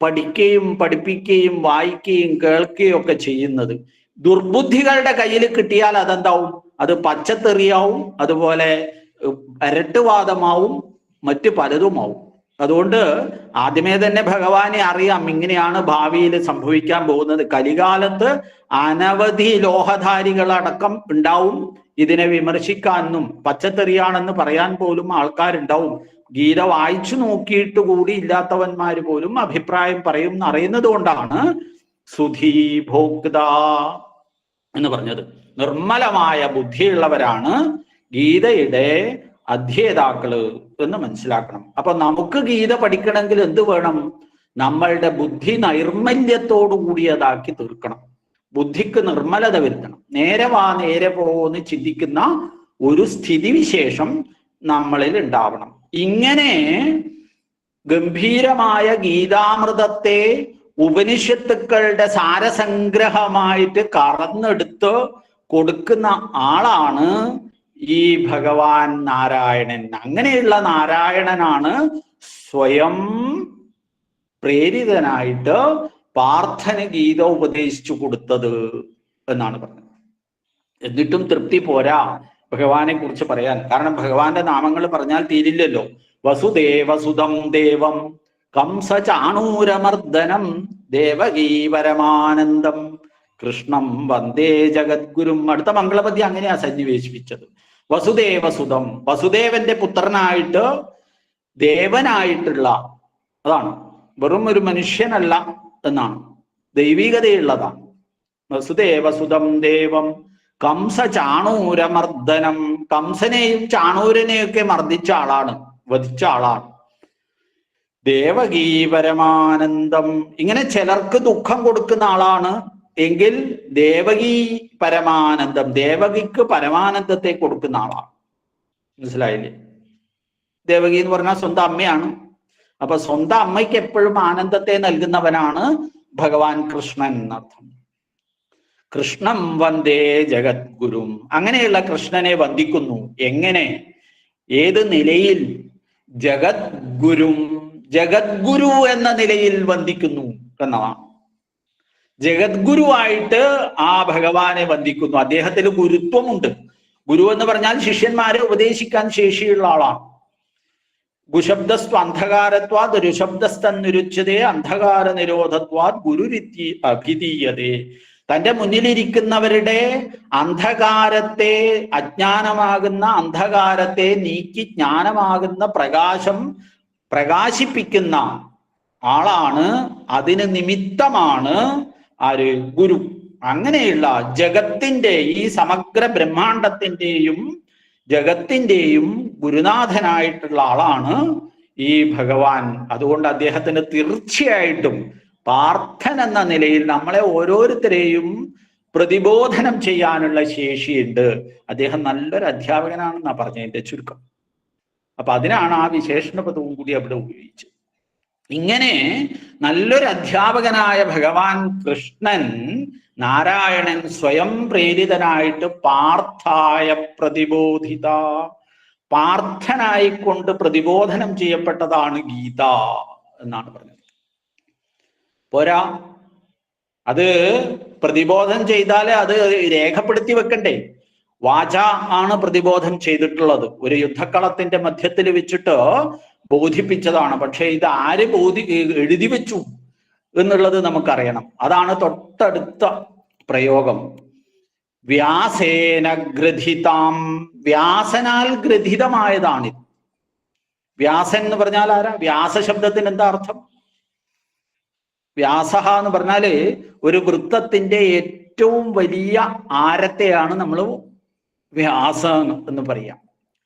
പഠിക്കുകയും പഠിപ്പിക്കുകയും വായിക്കുകയും കേൾക്കുകയും ഒക്കെ ചെയ്യുന്നത്. ദുർബുദ്ധികളുടെ കയ്യിൽ കിട്ടിയാൽ അതെന്താവും? അത് പച്ചത്തെറിയാവും, അതുപോലെ അരട്ടുവാദമാവും, മറ്റു പലതുമാവും. അതുകൊണ്ട് ആദ്യമേ തന്നെ ഭഗവാനെ അറിയാം ഇങ്ങനെയാണ് ഭാവിയിൽ സംഭവിക്കാൻ പോകുന്നത്. കലികാലത്ത് അനവധി ലോഹധാരികളടക്കം ഉണ്ടാവും. ഇതിനെ വിമർശിക്കാനും പച്ചത്തെറിയാണെന്ന് പറയാൻ പോലും ആൾക്കാരുണ്ടാവും. ഗീത വായിച്ചു നോക്കിയിട്ട് കൂടി ഇല്ലാത്തവന്മാര് പോലും അഭിപ്രായം പറയും എന്നറിയുന്നത് കൊണ്ടാണ് സുധീ ഭോക്ത എന്ന് പറഞ്ഞത്. നിർമ്മലമായ ബുദ്ധിയുള്ളവരാണ് ഗീതയുടെ അധ്യേതാക്കള് എന്ന് മനസ്സിലാക്കണം. അപ്പൊ നമുക്ക് ഗീത പഠിക്കണമെങ്കിൽ എന്ത് വേണം? നമ്മളുടെ ബുദ്ധി നൈർമല്യത്തോടു കൂടിയതാക്കി തീർക്കണം. ബുദ്ധിക്ക് നിർമ്മലത വരുത്തണം. നേരെ വാ നേരെ പോന്ന് ചിന്തിക്കുന്ന ഒരു സ്ഥിതിവിശേഷം നമ്മളിൽ ഉണ്ടാവണം. ഇങ്ങനെ ഗംഭീരമായ ഗീതാമൃതത്തെ ഉപനിഷത്തുക്കളുടെ സാരസംഗ്രഹമായിട്ട് കറന്നെടുത്ത് കൊടുക്കുന്ന ആളാണ് ഈ ഭഗവാൻ നാരായണൻ. അങ്ങനെയുള്ള നാരായണനാണ് സ്വയം പ്രേരിതനായിട്ട് പാർത്ഥന് ഗീത ഉപദേശിച്ചു കൊടുത്തത് എന്നാണ് പറഞ്ഞത്. എന്നിട്ടും തൃപ്തി പോരാ ഭഗവാനെ കുറിച്ച് പറയാൻ. കാരണം ഭഗവാന്റെ നാമങ്ങൾ പറഞ്ഞാൽ തീരില്ലല്ലോ. വസുദേവസുതം ദേവം കംസചാണൂരമർദ്ദനം ദേവകീ പരമാനന്ദം കൃഷ്ണം വന്ദേ ജഗദ്ഗുരും. അടുത്ത മംഗളപദ്യം അങ്ങനെയാ സന്നിവേശിപ്പിച്ചത്. വസുദേവസുതം, വസുദേവന്റെ പുത്രനായിട്ട് ദേവനായിട്ടുള്ള, അതാണ്, വെറും ഒരു മനുഷ്യനല്ല എന്നാണ്, ദൈവികതയുള്ളതാണ്. വസുദേവസുതം ദേവം കംസചാണൂരമർദ്ദനം, കംസനെയും ചാണൂരനെയൊക്കെ മർദ്ദിച്ച ആളാണ്, വധിച്ച ആളാണ്. ദേവകീ പരമാനന്ദം, ഇങ്ങനെ ചിലർക്ക് ദുഃഖം കൊടുക്കുന്ന ആളാണ് എങ്കിൽ ദേവകീ പരമാനന്ദം, ദേവകിക്ക് പരമാനന്ദത്തെ കൊടുക്കുന്ന ആളാണ്. മനസ്സിലായില്ലേ? ദേവകി എന്ന് പറഞ്ഞാൽ സ്വന്തം അമ്മയാണ്. അപ്പൊ സ്വന്തം അമ്മയ്ക്ക് എപ്പോഴും ആനന്ദത്തെ നൽകുന്നവനാണ് ഭഗവാൻ കൃഷ്ണൻ എന്നർത്ഥം. കൃഷ്ണം വന്ദേ ജഗദ്ഗുരും, അങ്ങനെയുള്ള കൃഷ്ണനെ വന്ദിക്കുന്നു. എങ്ങനെ? ഏത് നിലയിൽ? ജഗദ്ഗുരും, ജഗദ്ഗുരു എന്ന നിലയിൽ വന്ദിക്കുന്നു എന്നതാണ്. ജഗദ്ഗുരുവായിട്ട് ആ ഭഗവാനെ വന്ദിക്കുന്നു. അദ്ദേഹത്തിന് ഗുരുത്വമുണ്ട്. ഗുരു എന്ന് പറഞ്ഞാൽ ശിഷ്യന്മാരെ ഉപദേശിക്കാൻ ശേഷിയുള്ള ആളാണ്. ഗുശബ്ദസ്ത്വ അന്ധകാരത്വാത് ഋഷബ്ദസ്തന്നുരുച്യതേ അന്ധകാര നിരോധത്വാത് ഗുരുരിത്തി അഭിധീയതേ. തന്റെ മുന്നിലിരിക്കുന്നവരുടെ അന്ധകാരത്തെ, അജ്ഞാനമാകുന്ന അന്ധകാരത്തെ നീക്കി ജ്ഞാനമാകുന്ന പ്രകാശം പ്രകാശിപ്പിക്കുന്ന ആളാണ്. അതിന് നിമിത്തമാണ് ആര്? ഗുരു. അങ്ങനെയുള്ള ജഗത്തിന്റെ, ഈ സമഗ്ര ബ്രഹ്മാണ്ടത്തിന്റെയും ജഗത്തിന്റെയും ഗുരുനാഥനായിട്ടുള്ള ആളാണ് ഈ ഭഗവാൻ. അതുകൊണ്ട് അദ്ദേഹത്തിന് തീർച്ചയായിട്ടും പാർത്ഥൻ എന്ന നിലയിൽ നമ്മളെ ഓരോരുത്തരെയും പ്രതിബോധനം ചെയ്യാനുള്ള ശേഷിയുണ്ട്. അദ്ദേഹം നല്ലൊരു അധ്യാപകനാണെന്നാണ് പറഞ്ഞതിന്റെ ചുരുക്കം. അപ്പൊ അതിനാണ് ആ വിശേഷണ പദവും കൂടി അവിടെ ഉപയോഗിച്ചത്. ഇങ്ങനെ നല്ലൊരു അധ്യാപകനായ ഭഗവാൻ കൃഷ്ണൻ, നാരായണൻ സ്വയം പ്രേരിതനായിട്ട് പാർത്ഥായ പ്രതിബോധിത, പാർത്ഥനായിക്കൊണ്ട് പ്രതിബോധനം ചെയ്യപ്പെട്ടതാണ് ഗീത എന്നാണ് പറഞ്ഞത്. പോരാ, അത് പ്രതിബോധനം ചെയ്താല് അത് രേഖപ്പെടുത്തി വെക്കണ്ടേ? വാച ആണ് പ്രതിബോധം ചെയ്തിട്ടുള്ളത്. ഒരു യുദ്ധക്കളത്തിന്റെ മധ്യത്തിൽ വെച്ചിട്ട് ബോധിപ്പിച്ചതാണ്. പക്ഷെ ഇത് ആര് എഴുതി വെച്ചു എന്നുള്ളത് നമുക്കറിയണം. അതാണ് തൊട്ടടുത്ത പ്രയോഗം. വ്യാസേന ഗ്രഥിതാം, വ്യാസനാൽ ഗ്രഥിതമായതാണിത്. വ്യാസൻ എന്ന് പറഞ്ഞാൽ ആരാ? വ്യാസ ശബ്ദത്തിന് എന്താ അർത്ഥം? വ്യാസഹ എന്ന് പറഞ്ഞാല് ഒരു വൃത്തത്തിന്റെ ഏറ്റവും വലിയ ആരത്തെയാണ് നമ്മൾ വ്യാസ എന്ന് പറയാം.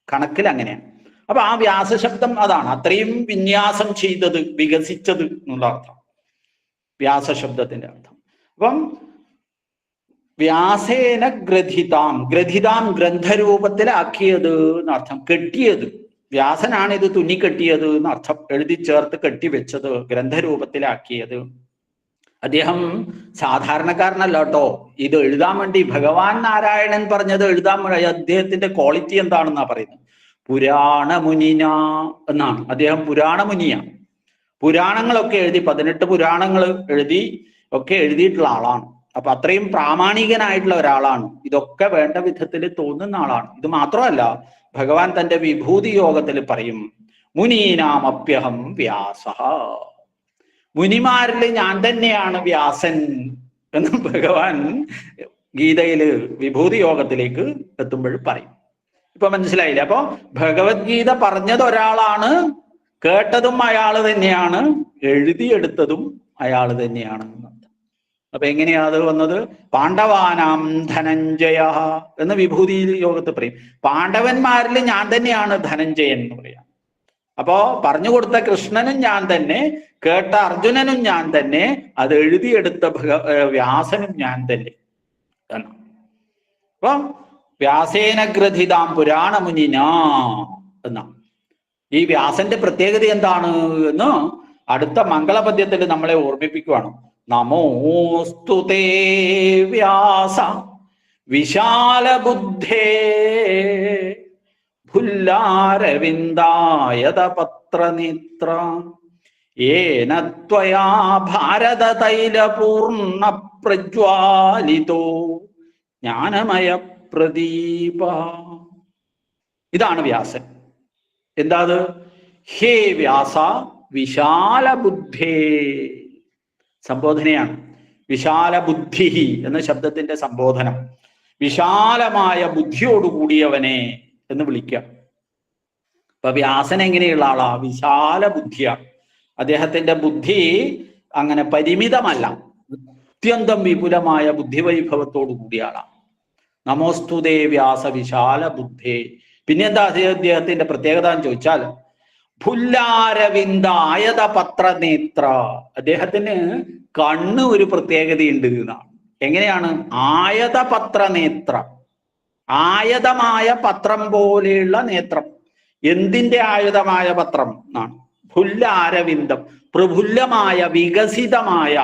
കണക്കിൽ അങ്ങനെയാണ്. അപ്പൊ ആ വ്യാസ ശബ്ദം അതാണ്. അത്രയും വിന്യാസം ചെയ്തത്, വികസിച്ചത് എന്നുള്ള അർത്ഥം വ്യാസ ശബ്ദത്തിന്റെ അർത്ഥം. അപ്പം വ്യാസേന ഗ്രഥിതാം, ഗ്രഥിതാം ഗ്രന്ഥരൂപത്തിലാക്കിയത് എന്നർത്ഥം, കെട്ടിയത്. വ്യാസനാണ് ഇത് തുന്നിക്കെട്ടിയത് എന്നർത്ഥം, എഴുതി ചേർത്ത് കെട്ടിവെച്ചത്, ഗ്രന്ഥരൂപത്തിലാക്കിയത്. അദ്ദേഹം സാധാരണക്കാരനല്ല കേട്ടോ. ഇത് എഴുതാൻ വേണ്ടി ഭഗവാൻ നാരായണൻ പറഞ്ഞത് എഴുതാൻ വേണ്ടി അദ്ദേഹത്തിന്റെ ക്വാളിറ്റി എന്താണെന്നാ പറയുന്നത്. പുരാണമുനിന എന്നാണ്. അദ്ദേഹം പുരാണമുനിയാണ്. പുരാണങ്ങളൊക്കെ എഴുതി, 18 പുരാണങ്ങൾ എഴുതി ഒക്കെ എഴുതിയിട്ടുള്ള ആളാണ്. അപ്പൊ അത്രയും പ്രാമാണികനായിട്ടുള്ള ഒരാളാണ്. ഇതൊക്കെ വേണ്ട വിധത്തിൽ തോന്നുന്ന ആളാണ്. ഇത് മാത്രമല്ല, ഭഗവാൻ തന്റെ വിഭൂതി യോഗത്തിൽ പറയും, മുനീനാമപ്യഹം വ്യാസഃ, മുനിമാരിൽ ഞാൻ തന്നെയാണ് വ്യാസൻ എന്ന് ഭഗവാൻ ഗീതയില് വിഭൂതി യോഗത്തിലേക്ക് എത്തുമ്പോൾ പറയും. ഇപ്പൊ മനസ്സിലായില്ലേ? അപ്പൊ ഭഗവത്ഗീത പറഞ്ഞത് ഒരാളാണ്, കേട്ടതും അയാൾ തന്നെയാണ്, എഴുതിയെടുത്തതും അയാൾ തന്നെയാണ്. അപ്പൊ എങ്ങനെയാ അത് വന്നത്? പാണ്ഡവാനാം ധനഞ്ജയ എന്ന് വിഭൂതി യോഗത്തിൽ പറയും. പാണ്ഡവന്മാരിൽ ഞാൻ തന്നെയാണ് ധനഞ്ജയൻ എന്ന് പറയാം. അപ്പോ പറഞ്ഞു കൊടുത്ത കൃഷ്ണനും ഞാൻ തന്നെ, കേട്ട അർജുനനും ഞാൻ തന്നെ, അത് എഴുതിയെടുത്ത വ്യാസനും ഞാൻ തന്നെ എന്നാണ്. അപ്പൊ വ്യാസേന ഗ്രഥിതാം പുരാണമുനിന എന്നാണ്. ഈ വ്യാസന്റെ പ്രത്യേകത എന്താണ് എന്ന് അടുത്ത മംഗളപദ്യത്തിൽ നമ്മളെ ഓർമ്മിപ്പിക്കുവാണ്. നമോസ്തുതേ വ്യാസ വിശാലബുദ്ധേ ഭുല്ലാരവിന്ദായത പത്രനേത്ര യേന ത്വയാ ഭാരതതൈലപൂർണ്ണ പ്രജ്വാലിതോ ജ്ഞാനമയ പ്രദീപ. ഇതാണ് വ്യാസൻ. എന്താ അത്? ഹേ വ്യാസ വിശാലബുദ്ധേ, സംബോധനയാണ്. വിശാല ബുദ്ധി എന്ന ശബ്ദത്തിന്റെ സംബോധനം. വിശാലമായ ബുദ്ധിയോടുകൂടിയവനെ എന്ന് വിളിക്കാം. അപ്പൊ വ്യാസൻ എങ്ങനെയുള്ള ആളാ? വിശാല ബുദ്ധിയാണ്. അദ്ദേഹത്തിന്റെ ബുദ്ധി അങ്ങനെ പരിമിതമല്ല, അത്യന്തം വിപുലമായ ബുദ്ധിവൈഭവത്തോടു കൂടിയ ആളാണ്. നമോസ്തുതേ വ്യാസ വിശാല ബുദ്ധേ. പിന്നെന്താ അദ്ദേഹത്തിന്റെ പ്രത്യേകത എന്ന് ചോദിച്ചാൽ, ഭുല്ലാരവിന്ദായത പത്രനേത്ര. അദ്ദേഹത്തിന് കണ്ണ് ഒരു പ്രത്യേകതയുണ്ട് എന്നാണ്. എങ്ങനെയാണ്? ആയത പത്രനേത്ര, ആയതമായ പത്രം പോലെയുള്ള നേത്രം. എന്തിന്റെ ആയുധമായ പത്രം എന്നാണ്? ഭുല്ലാരവിന്ദം, പ്രഫുല്ലമായ, വികസിതമായ,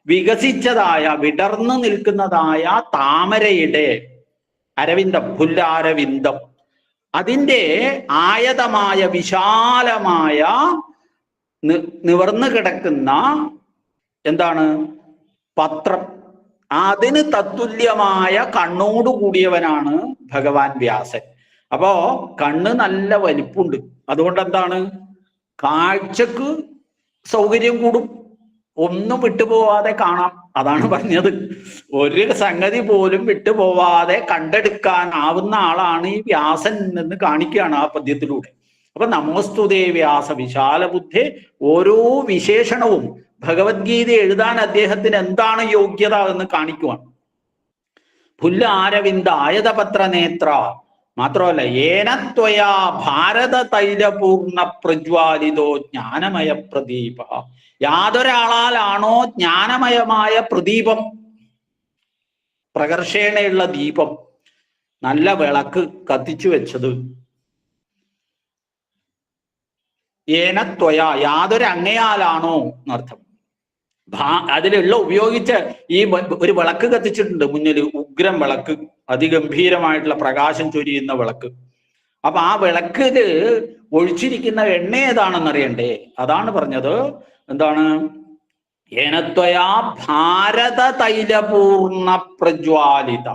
വികസിച്ചതായ, വിടർന്നു നിൽക്കുന്നതായ താമരയുടെ അരവിന്ദം, ഭുല്ലാരവിന്ദം. അതിൻ്റെ ആയതമായ വിശാലമായ നിവർന്നു കിടക്കുന്ന എന്താണ്? പത്രം. അതിന് തത്തുല്യമായ കണ്ണോട് കൂടിയവനാണ് ഭഗവാൻ വ്യാസൻ. അപ്പോ കണ്ണ് നല്ല വലിപ്പുണ്ട്. അതുകൊണ്ട് എന്താണ്? കാഴ്ചക്ക് സൗകര്യം കൂടും, ഒന്നും വിട്ടുപോവാതെ കാണാം. അതാണ് പറഞ്ഞത്. ഒരു സംഗതി പോലും വിട്ടുപോവാതെ കണ്ടെടുക്കാനാവുന്ന ആളാണ് ഈ വ്യാസൻ എന്ന് കാണിക്കുകയാണ് ആ പദ്യത്തിലൂടെ. അപ്പൊ നമോസ്തുതേ വ്യാസ വിശാല ബുദ്ധി. ഓരോ വിശേഷണവും ഭഗവത്ഗീത എഴുതാൻ അദ്ദേഹത്തിന് എന്താണ് യോഗ്യത എന്ന് കാണിക്കുവാണ്. പുല്ലാരവിന്ദ ആയതപത്ര നേത്ര. മാത്രമല്ല, ഏനത്വയാ ഭാരത തൈലപൂർണ്ണ പ്രജ്വാലിതോ ജ്ഞാനമയ പ്രദീപ. യാതൊരാളാലാണോ ജ്ഞാനമയമായ പ്രദീപം, പ്രകർഷേണയുള്ള ദീപം, നല്ല വിളക്ക് കത്തിച്ചു വെച്ചത്. ഏനത്വയ, യാതൊരു അങ്ങയാലാണോ എന്നർത്ഥം. അതിലുള്ള ഉപയോഗിച്ച് ഈ ഒരു വിളക്ക് കത്തിച്ചിട്ടുണ്ട് മുന്നിൽ, ഉഗ്രം വിളക്ക്, അതിഗംഭീരമായിട്ടുള്ള പ്രകാശം ചൊരിയുന്ന വിളക്ക്. അപ്പൊ ആ വിളക്കില് ഒഴിച്ചിരിക്കുന്ന എണ്ണ ഏതാണെന്ന് അറിയണ്ടേ? അതാണ് പറഞ്ഞത്. എന്താണ്? ഏനത്വയാ ഭാരത തൈലപൂർണ്ണ പ്രജ്വാലിത.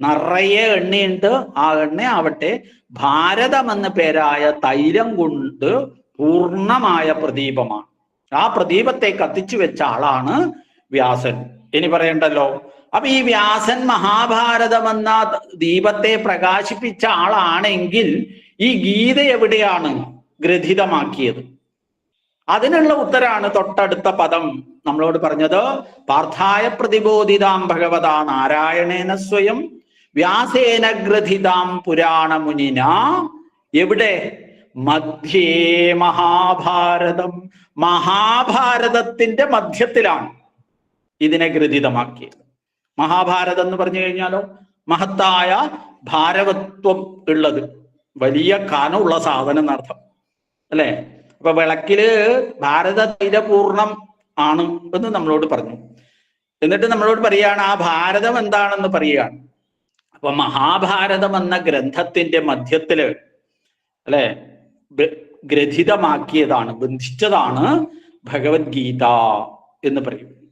നിറയെ എണ്ണയുണ്ട്. ആ എണ്ണ ആവട്ടെ ഭാരതം എന്ന പേരായ തൈലം കൊണ്ട് പൂർണ്ണമായ പ്രദീപമാണ്. ആ പ്രദീപത്തെ കത്തിച്ചു വെച്ച ആളാണ് വ്യാസൻ. ഇനി പറയണ്ടല്ലോ. അപ്പൊ ഈ വ്യാസൻ മഹാഭാരതം എന്ന ദീപത്തെ പ്രകാശിപ്പിച്ച ആളാണെങ്കിൽ ഈ ഗീത എവിടെയാണ് ഗ്രഥിതമാക്കിയത്? അതിനുള്ള ഉത്തരാണ് തൊട്ടടുത്ത പദം നമ്മളോട് പറഞ്ഞത്. പാർത്ഥായ പ്രതിബോധിതാം ഭഗവതാ നാരായണേന സ്വയം വ്യാസേന ഗ്രഥിതാം പുരാണമുനിന. എവിടെ? മധ്യേ മഹാഭാരതം. മഹാഭാരതത്തിന്റെ മധ്യത്തിലാണ് ഇതിനെ ഗ്രഥിതമാക്കിയത്. മഹാഭാരതം എന്ന് പറഞ്ഞു കഴിഞ്ഞാലോ മഹത്തായ ഭാരവത്വം ഉള്ളത്, വലിയ കനമുള്ള സാധനം എന്നർത്ഥം അല്ലെ. അപ്പൊ വിളക്കില് ഭാരത തൈലപൂർണം ആണ് എന്ന് നമ്മളോട് പറഞ്ഞു. എന്നിട്ട് നമ്മളോട് പറയാണ് ആ ഭാരതം എന്താണെന്ന് പറയുകയാണ്. അപ്പൊ മഹാഭാരതം എന്ന ഗ്രന്ഥത്തിന്റെ മധ്യത്തില് അല്ലെ ഗ്രഥിതമാക്കിയതാണ്, ബന്ധിച്ചതാണ് ഭഗവത്ഗീത എന്ന് പറയും.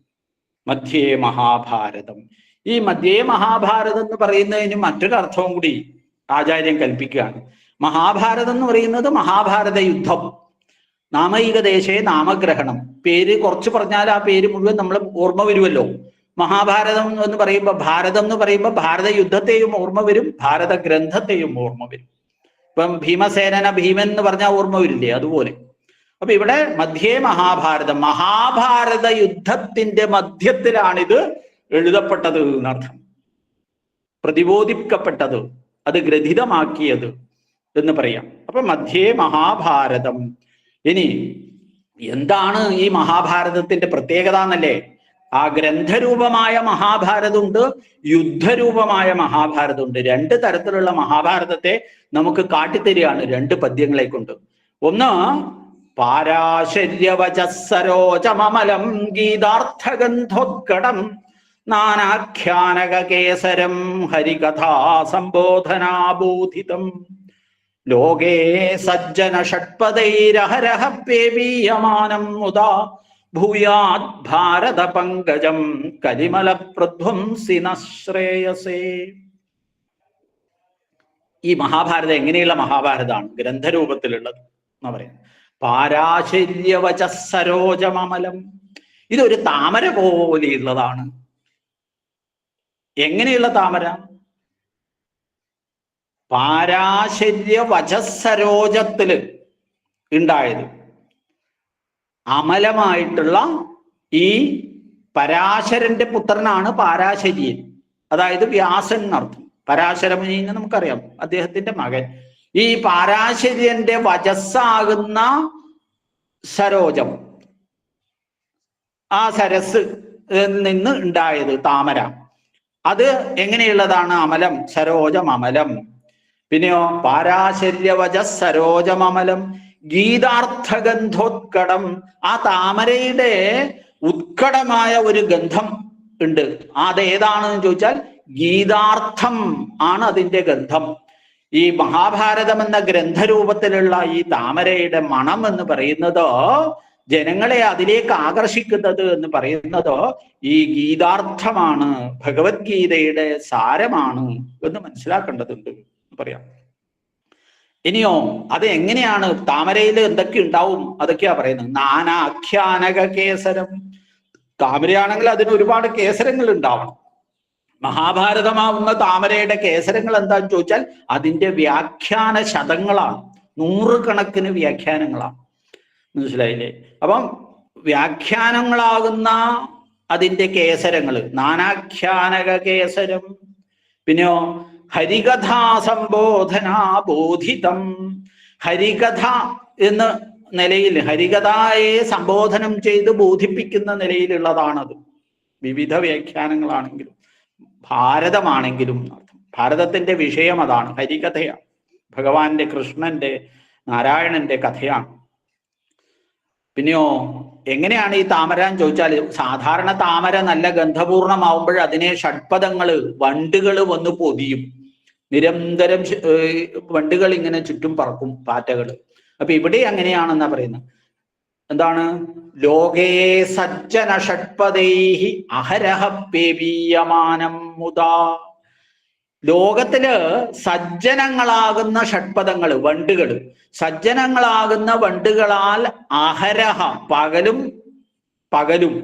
മധ്യേ മഹാഭാരതം. ഈ മധ്യേ മഹാഭാരതം എന്ന് പറയുന്നതിന് മറ്റൊരു അർത്ഥവും കൂടി ആചാര്യൻ കൽപ്പിക്കുകയാണ്. മഹാഭാരതം എന്ന് പറയുന്നത് മഹാഭാരത യുദ്ധം. നാമൈക ദേശേ നാമഗ്രഹണം. പേര് കുറച്ച് പറഞ്ഞാൽ ആ പേര് മുഴുവൻ നമ്മൾ ഓർമ്മ വരുമല്ലോ. മഹാഭാരതം എന്ന് പറയുമ്പോൾ, ഭാരതം എന്ന് പറയുമ്പോൾ ഭാരത യുദ്ധത്തെയും ഓർമ്മ വരും, ഭാരത ഗ്രന്ഥത്തെയും ഓർമ്മ വരും. ഇപ്പം ഭീമസേനന ഭീമൻ എന്ന് പറഞ്ഞാൽ ഓർമ്മ വരില്ലേ, അതുപോലെ. അപ്പൊ ഇവിടെ മധ്യേ മഹാഭാരതം, മഹാഭാരത യുദ്ധത്തിന്റെ മധ്യത്തിലാണിത് എഴുതപ്പെട്ടത് എന്നർത്ഥം. പ്രതിബോധിപ്പിക്കപ്പെട്ടത്, അത് ഗ്രഥിതമാക്കിയത് എന്ന് പറയാം. അപ്പൊ മധ്യേ മഹാഭാരതം. ഇനി എന്താണ് ഈ മഹാഭാരതത്തിന്റെ പ്രത്യേകത എന്നല്ലേ? ആ ഗ്രന്ഥരൂപമായ മഹാഭാരതമുണ്ട്, യുദ്ധരൂപമായ മഹാഭാരതമുണ്ട്. രണ്ട് തരത്തിലുള്ള മഹാഭാരതത്തെ നമുക്ക് കാട്ടിത്തരികയാണ് രണ്ട് പദ്യങ്ങളെ കൊണ്ട്. ഒന്ന് പാരാശര്യവചസ്സരോചമമലം ഗീതാർത്ഥഗന്ധോത്കടം നാനാഖ്യാനക കേസരം ഹരികഥാ സംബോധനാബോധിതം ലോകേ സജ്ജന ഷഡ്പദൈരഹരഹ പേവീയമാനം മുദാ ഭൂയാത് ഭാരത പങ്കജം കലിമല പ്രധ്വംസിന ശ്രേയസേ. ഈ മഹാഭാരതം എങ്ങനെയുള്ള മഹാഭാരതമാണ്? ഗ്രന്ഥരൂപത്തിലുള്ളത് എന്നാ പറയാം. പാരാശര്യവചസ്സരോജമമലം. ഇതൊരു താമര പോലെയുള്ളതാണ്. എങ്ങനെയുള്ള താമര? പാരാശര്യവചസ്സരോജത്തില് ഉണ്ടായത്. അമലമായിട്ടുള്ള ഈ പരാശരന്റെ പുത്രനാണ് പാരാശര്യൻ, അതായത് വ്യാസൻ എന്നർത്ഥം. പരാശരമുനിനെ നമുക്കറിയാം, അദ്ദേഹത്തിന്റെ മകൻ. ഈ പാരാശര്യന്റെ വചസ്സാകുന്ന സരോജം, ആ സരസ് നിന്ന് ഉണ്ടായത് താമര, അത് എങ്ങനെയുള്ളതാണ്? അമലം, സരോജം അമലം. പിന്നെയോ പാരാശര്യവച സരോജമമലം ഗീതാർത്ഥഗന്ധോത്കടം. ആ താമരയുടെ ഉത്കടമായ ഒരു ഗന്ധം ഉണ്ട്. അതേതാണെന്ന് ചോദിച്ചാൽ ഗീതാർത്ഥം ആണ് അതിന്റെ ഗന്ധം. ഈ മഹാഭാരതം എന്ന ഗ്രന്ഥരൂപത്തിലുള്ള ഈ താമരയുടെ മണം എന്ന് പറയുന്നത്, ജനങ്ങളെ അതിലേക്ക് ആകർഷിക്കുന്നത് എന്ന് പറയുന്നത് ഈ ഗീതാർത്ഥമാണ്, ഭഗവത്ഗീതയുടെ സാരമാണ് എന്ന് മനസ്സിലാക്കേണ്ടതുണ്ട് പറയാം. ഇനിയോ അത് എങ്ങനെയാണ്? താമരയിൽ എന്തൊക്കെ ഉണ്ടാവും അതൊക്കെയാ പറയുന്നത്. നാനാഖ്യാനക കേസരം. താമരയാണെങ്കിൽ അതിന് ഒരുപാട് കേസരങ്ങൾ ഉണ്ടാവണം. മഹാഭാരതമാവുന്ന താമരയുടെ കേസരങ്ങൾ എന്താന്ന് ചോദിച്ചാൽ അതിന്റെ വ്യാഖ്യാന ശതങ്ങളാണ്, നൂറുകണക്കിന് വ്യാഖ്യാനങ്ങളാണ്. മനസ്സിലായില്ലേ? അപ്പം വ്യാഖ്യാനങ്ങളാകുന്ന അതിന്റെ കേസരങ്ങൾ, നാനാഖ്യാനക കേസരം. പിന്നെയോ ഹരികഥാ സംബോധനാ ബോധിതം. ഹരികഥ എന്ന നിലയിൽ, ഹരികഥയെ സംബോധനം ചെയ്ത് ബോധിപ്പിക്കുന്ന നിലയിലുള്ളതാണത്. വിവിധ വ്യാഖ്യാനങ്ങളാണെങ്കിലും ഭാരതമാണെങ്കിലും ഭാരതത്തിന്റെ വിഷയം അതാണ്, ഹരികഥയാണ്. ഭഗവാന്റെ, കൃഷ്ണന്റെ, നാരായണന്റെ കഥയാണ്. പിന്നെയോ എങ്ങനെയാണ് ഈ താമര എന്ന് ചോദിച്ചാൽ, സാധാരണ താമര നല്ല ഗന്ധപൂർണമാവുമ്പോൾ അതിനെ ഷഡ്പദങ്ങള്, വണ്ടുകൾ വന്ന് പൊതിയും. നിരന്തരം വണ്ടുകൾ ഇങ്ങനെ ചുറ്റും പറക്കും, പാറ്റകള്. അപ്പൊ ഇവിടെ അങ്ങനെയാണെന്നാ പറയുന്നത്. എന്താണ്? ലോകേ സജ്ജന ഷഡ്പദൈഹി അഹരഹ പേവീയമാനം മുദാ. ലോകത്തില് സജ്ജനങ്ങളാകുന്ന ഷഡ്പദങ്ങൾ, വണ്ടുകൾ, സജ്ജനങ്ങളാകുന്ന വണ്ടുകളാൽ അഹരഹ, പകലും പകലും,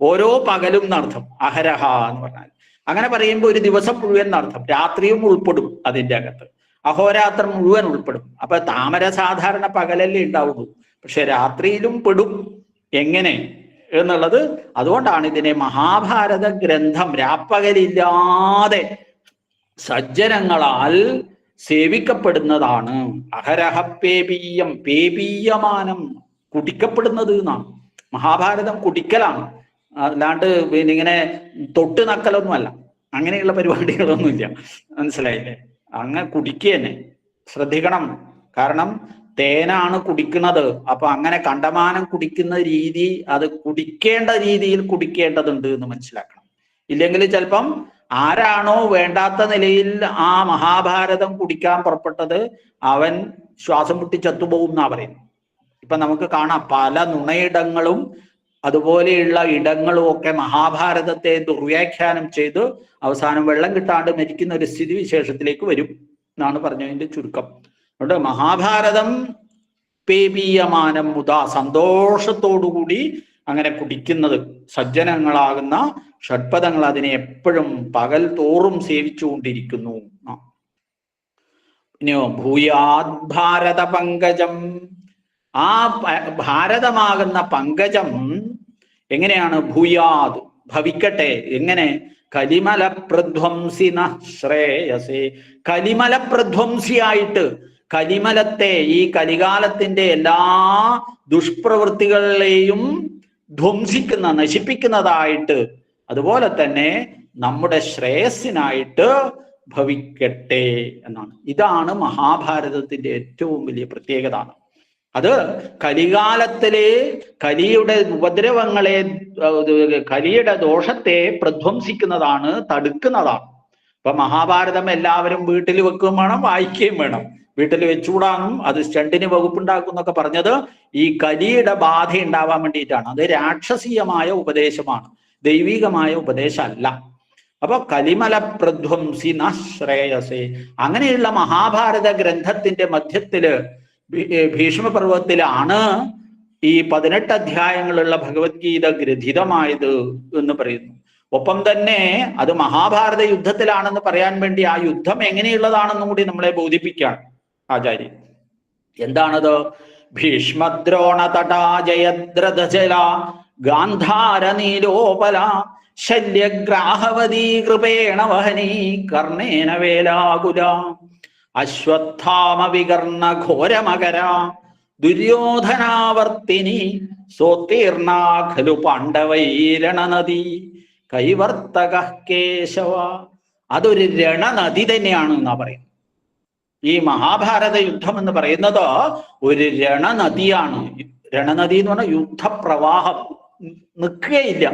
ഓരോ പകലും എന്നർത്ഥം. അഹരഹ എന്ന് പറഞ്ഞാൽ അങ്ങനെ പറയുമ്പോൾ ഒരു ദിവസം മുഴുവൻ എന്നർത്ഥം. രാത്രിയും ഉൾപ്പെടും അതിൻ്റെ അകത്ത്, അഹോരാത്രം മുഴുവൻ ഉൾപ്പെടും. അപ്പൊ താമര സാധാരണ പകലല്ലേ ഉണ്ടാവുള്ളൂ, പക്ഷെ രാത്രിയിലും പെടും. എങ്ങനെ എന്നുള്ളത്, അതുകൊണ്ടാണ് ഇതിനെ മഹാഭാരത ഗ്രന്ഥം രാപ്പകലില്ലാതെ സജ്ജനങ്ങളാൽ സേവിക്കപ്പെടുന്നതാണ്. അഹരഹ പേപീയം, പേപീയമാനം, കുടിക്കപ്പെടുന്നത് എന്നാണ്. മഹാഭാരതം കുടിക്കലാണ്, അല്ലാണ്ട് പിന്നെ ഇങ്ങനെ തൊട്ട് നക്കലൊന്നുമല്ല, അങ്ങനെയുള്ള പരിപാടികളൊന്നുമില്ല. മനസ്സിലായില്ലേ? അങ്ങനെ കുടിക്കുക തന്നെ ശ്രദ്ധിക്കണം. കാരണം തേനാണ് കുടിക്കുന്നത്. അപ്പൊ അങ്ങനെ കണ്ടമാനം കുടിക്കുന്ന രീതി, അത് കുടിക്കേണ്ട രീതിയിൽ കുടിക്കേണ്ടതുണ്ട് എന്ന് മനസ്സിലാക്കണം. ഇല്ലെങ്കിൽ ചിലപ്പം ആരാണോ വേണ്ടാത്ത നിലയിൽ ആ മഹാഭാരതം കുടിക്കാൻ പുറപ്പെട്ടത് അവൻ ശ്വാസം മുട്ടി ചത്തുപോകും എന്നാ പറയുന്നത്. ഇപ്പൊ നമുക്ക് കാണാം പല നുണയിടങ്ങളും അതുപോലെയുള്ള ഇടങ്ങളും ഒക്കെ മഹാഭാരതത്തെ ദുർവ്യാഖ്യാനം ചെയ്ത് അവസാനം വെള്ളം കിട്ടാണ്ട് മരിക്കുന്ന ഒരു സ്ഥിതി വിശേഷത്തിലേക്ക് വരും എന്നാണ് പറഞ്ഞതിന്റെ ചുരുക്കം. അതുകൊണ്ട് മഹാഭാരതം പേപീയമാനം മുത, സന്തോഷത്തോടുകൂടി അങ്ങനെ കുടിക്കുന്നത്. സജ്ജനങ്ങളാകുന്ന ഷഡ്പദങ്ങൾ അതിനെ എപ്പോഴും പകൽ തോറും സേവിച്ചുകൊണ്ടിരിക്കുന്നു. ഇനിയോ ഭൂയാത് ഭാരത പങ്കജം, ആ ഭാരതമാകുന്ന പങ്കജം എങ്ങനെയാണ്? ഭൂയാത്, ഭവിക്കട്ടെ. എങ്ങനെ? കലിമല പ്രധ്വംസിന ശ്രേയസേ, കലിമല പ്രധ്വംസിയായിട്ട്, കലിമലത്തെ, ഈ കലികാലത്തിന്റെ എല്ലാ ദുഷ്പ്രവൃത്തികളെയും ധ്വംസിക്കുന്ന, നശിപ്പിക്കുന്നതായിട്ട്, അതുപോലെ തന്നെ നമ്മുടെ ശ്രേയസ്സിനായിട്ട് ഭവിക്കട്ടെ എന്നാണ്. ഇതാണ് മഹാഭാരതത്തിന്റെ ഏറ്റവും വലിയ പ്രത്യേകത. അത് കലികാലത്തിലെ കലിയുടെ ഉപദ്രവങ്ങളെ, കലിയുടെ ദോഷത്തെ പ്രധ്വംസിക്കുന്നതാണ്, തടുക്കുന്നതാണ്. ഇപ്പൊ മഹാഭാരതം എല്ലാവരും വീട്ടിൽ വെക്കുകയും വേണം, വായിക്കുകയും വേണം. വീട്ടിൽ വെച്ചുകൂടാനും അത് സ്റ്റണ്ടിന് വകുപ്പുണ്ടാക്കും എന്നൊക്കെ പറഞ്ഞത് ഈ കലിയുടെ ബാധ ഉണ്ടാവാൻ വേണ്ടിയിട്ടാണ്. അത് രാക്ഷസീയമായ ഉപദേശമാണ്, ദൈവികമായ ഉപദേശമല്ല. അപ്പൊ കലിമല പ്രധ്വംസി ന ശ്രേയസേ, അങ്ങനെയുള്ള മഹാഭാരത ഗ്രന്ഥത്തിന്റെ മധ്യത്തില് ഭീഷ്മപർവത്തിലാണ് ഈ 18 അധ്യായങ്ങളുള്ള ഭഗവത്ഗീത ഗ്രഥിതമായത് എന്ന് പറയുന്നു. ഒപ്പം തന്നെ അത് മഹാഭാരത യുദ്ധത്തിലാണെന്ന് പറയാൻ വേണ്ടി ആ യുദ്ധം എങ്ങനെയുള്ളതാണെന്നും കൂടി നമ്മളെ ബോധിപ്പിക്കുകയാണ് ആചാര്യൻ. എന്താണത്? ഭീഷ്മദ്രോണ തടാ ജയദ്രഥജല ഗാന്ധാര നീലോപല ശല്യഗ്രാഹവതീ കൃപേണ വഹനീ കർണേന വേലാകുല അശ്വത്ഥാമ വികർണ ഘോരമകര ദുര്യോധനാവർത്തിനി സോത്തീർണ ഖലു പാണ്ഡവൈരണനദി കൈവർത്തക കേശവ. അതൊരു രണനദി തന്നെയാണ് എന്നാ പറയുന്നത്. ഈ മഹാഭാരത യുദ്ധം എന്ന് പറയുന്നത് ഒരു രണനദിയാണ്. രണനദി എന്ന് പറഞ്ഞാൽ യുദ്ധപ്രവാഹം നിൽക്കുകയില്ല,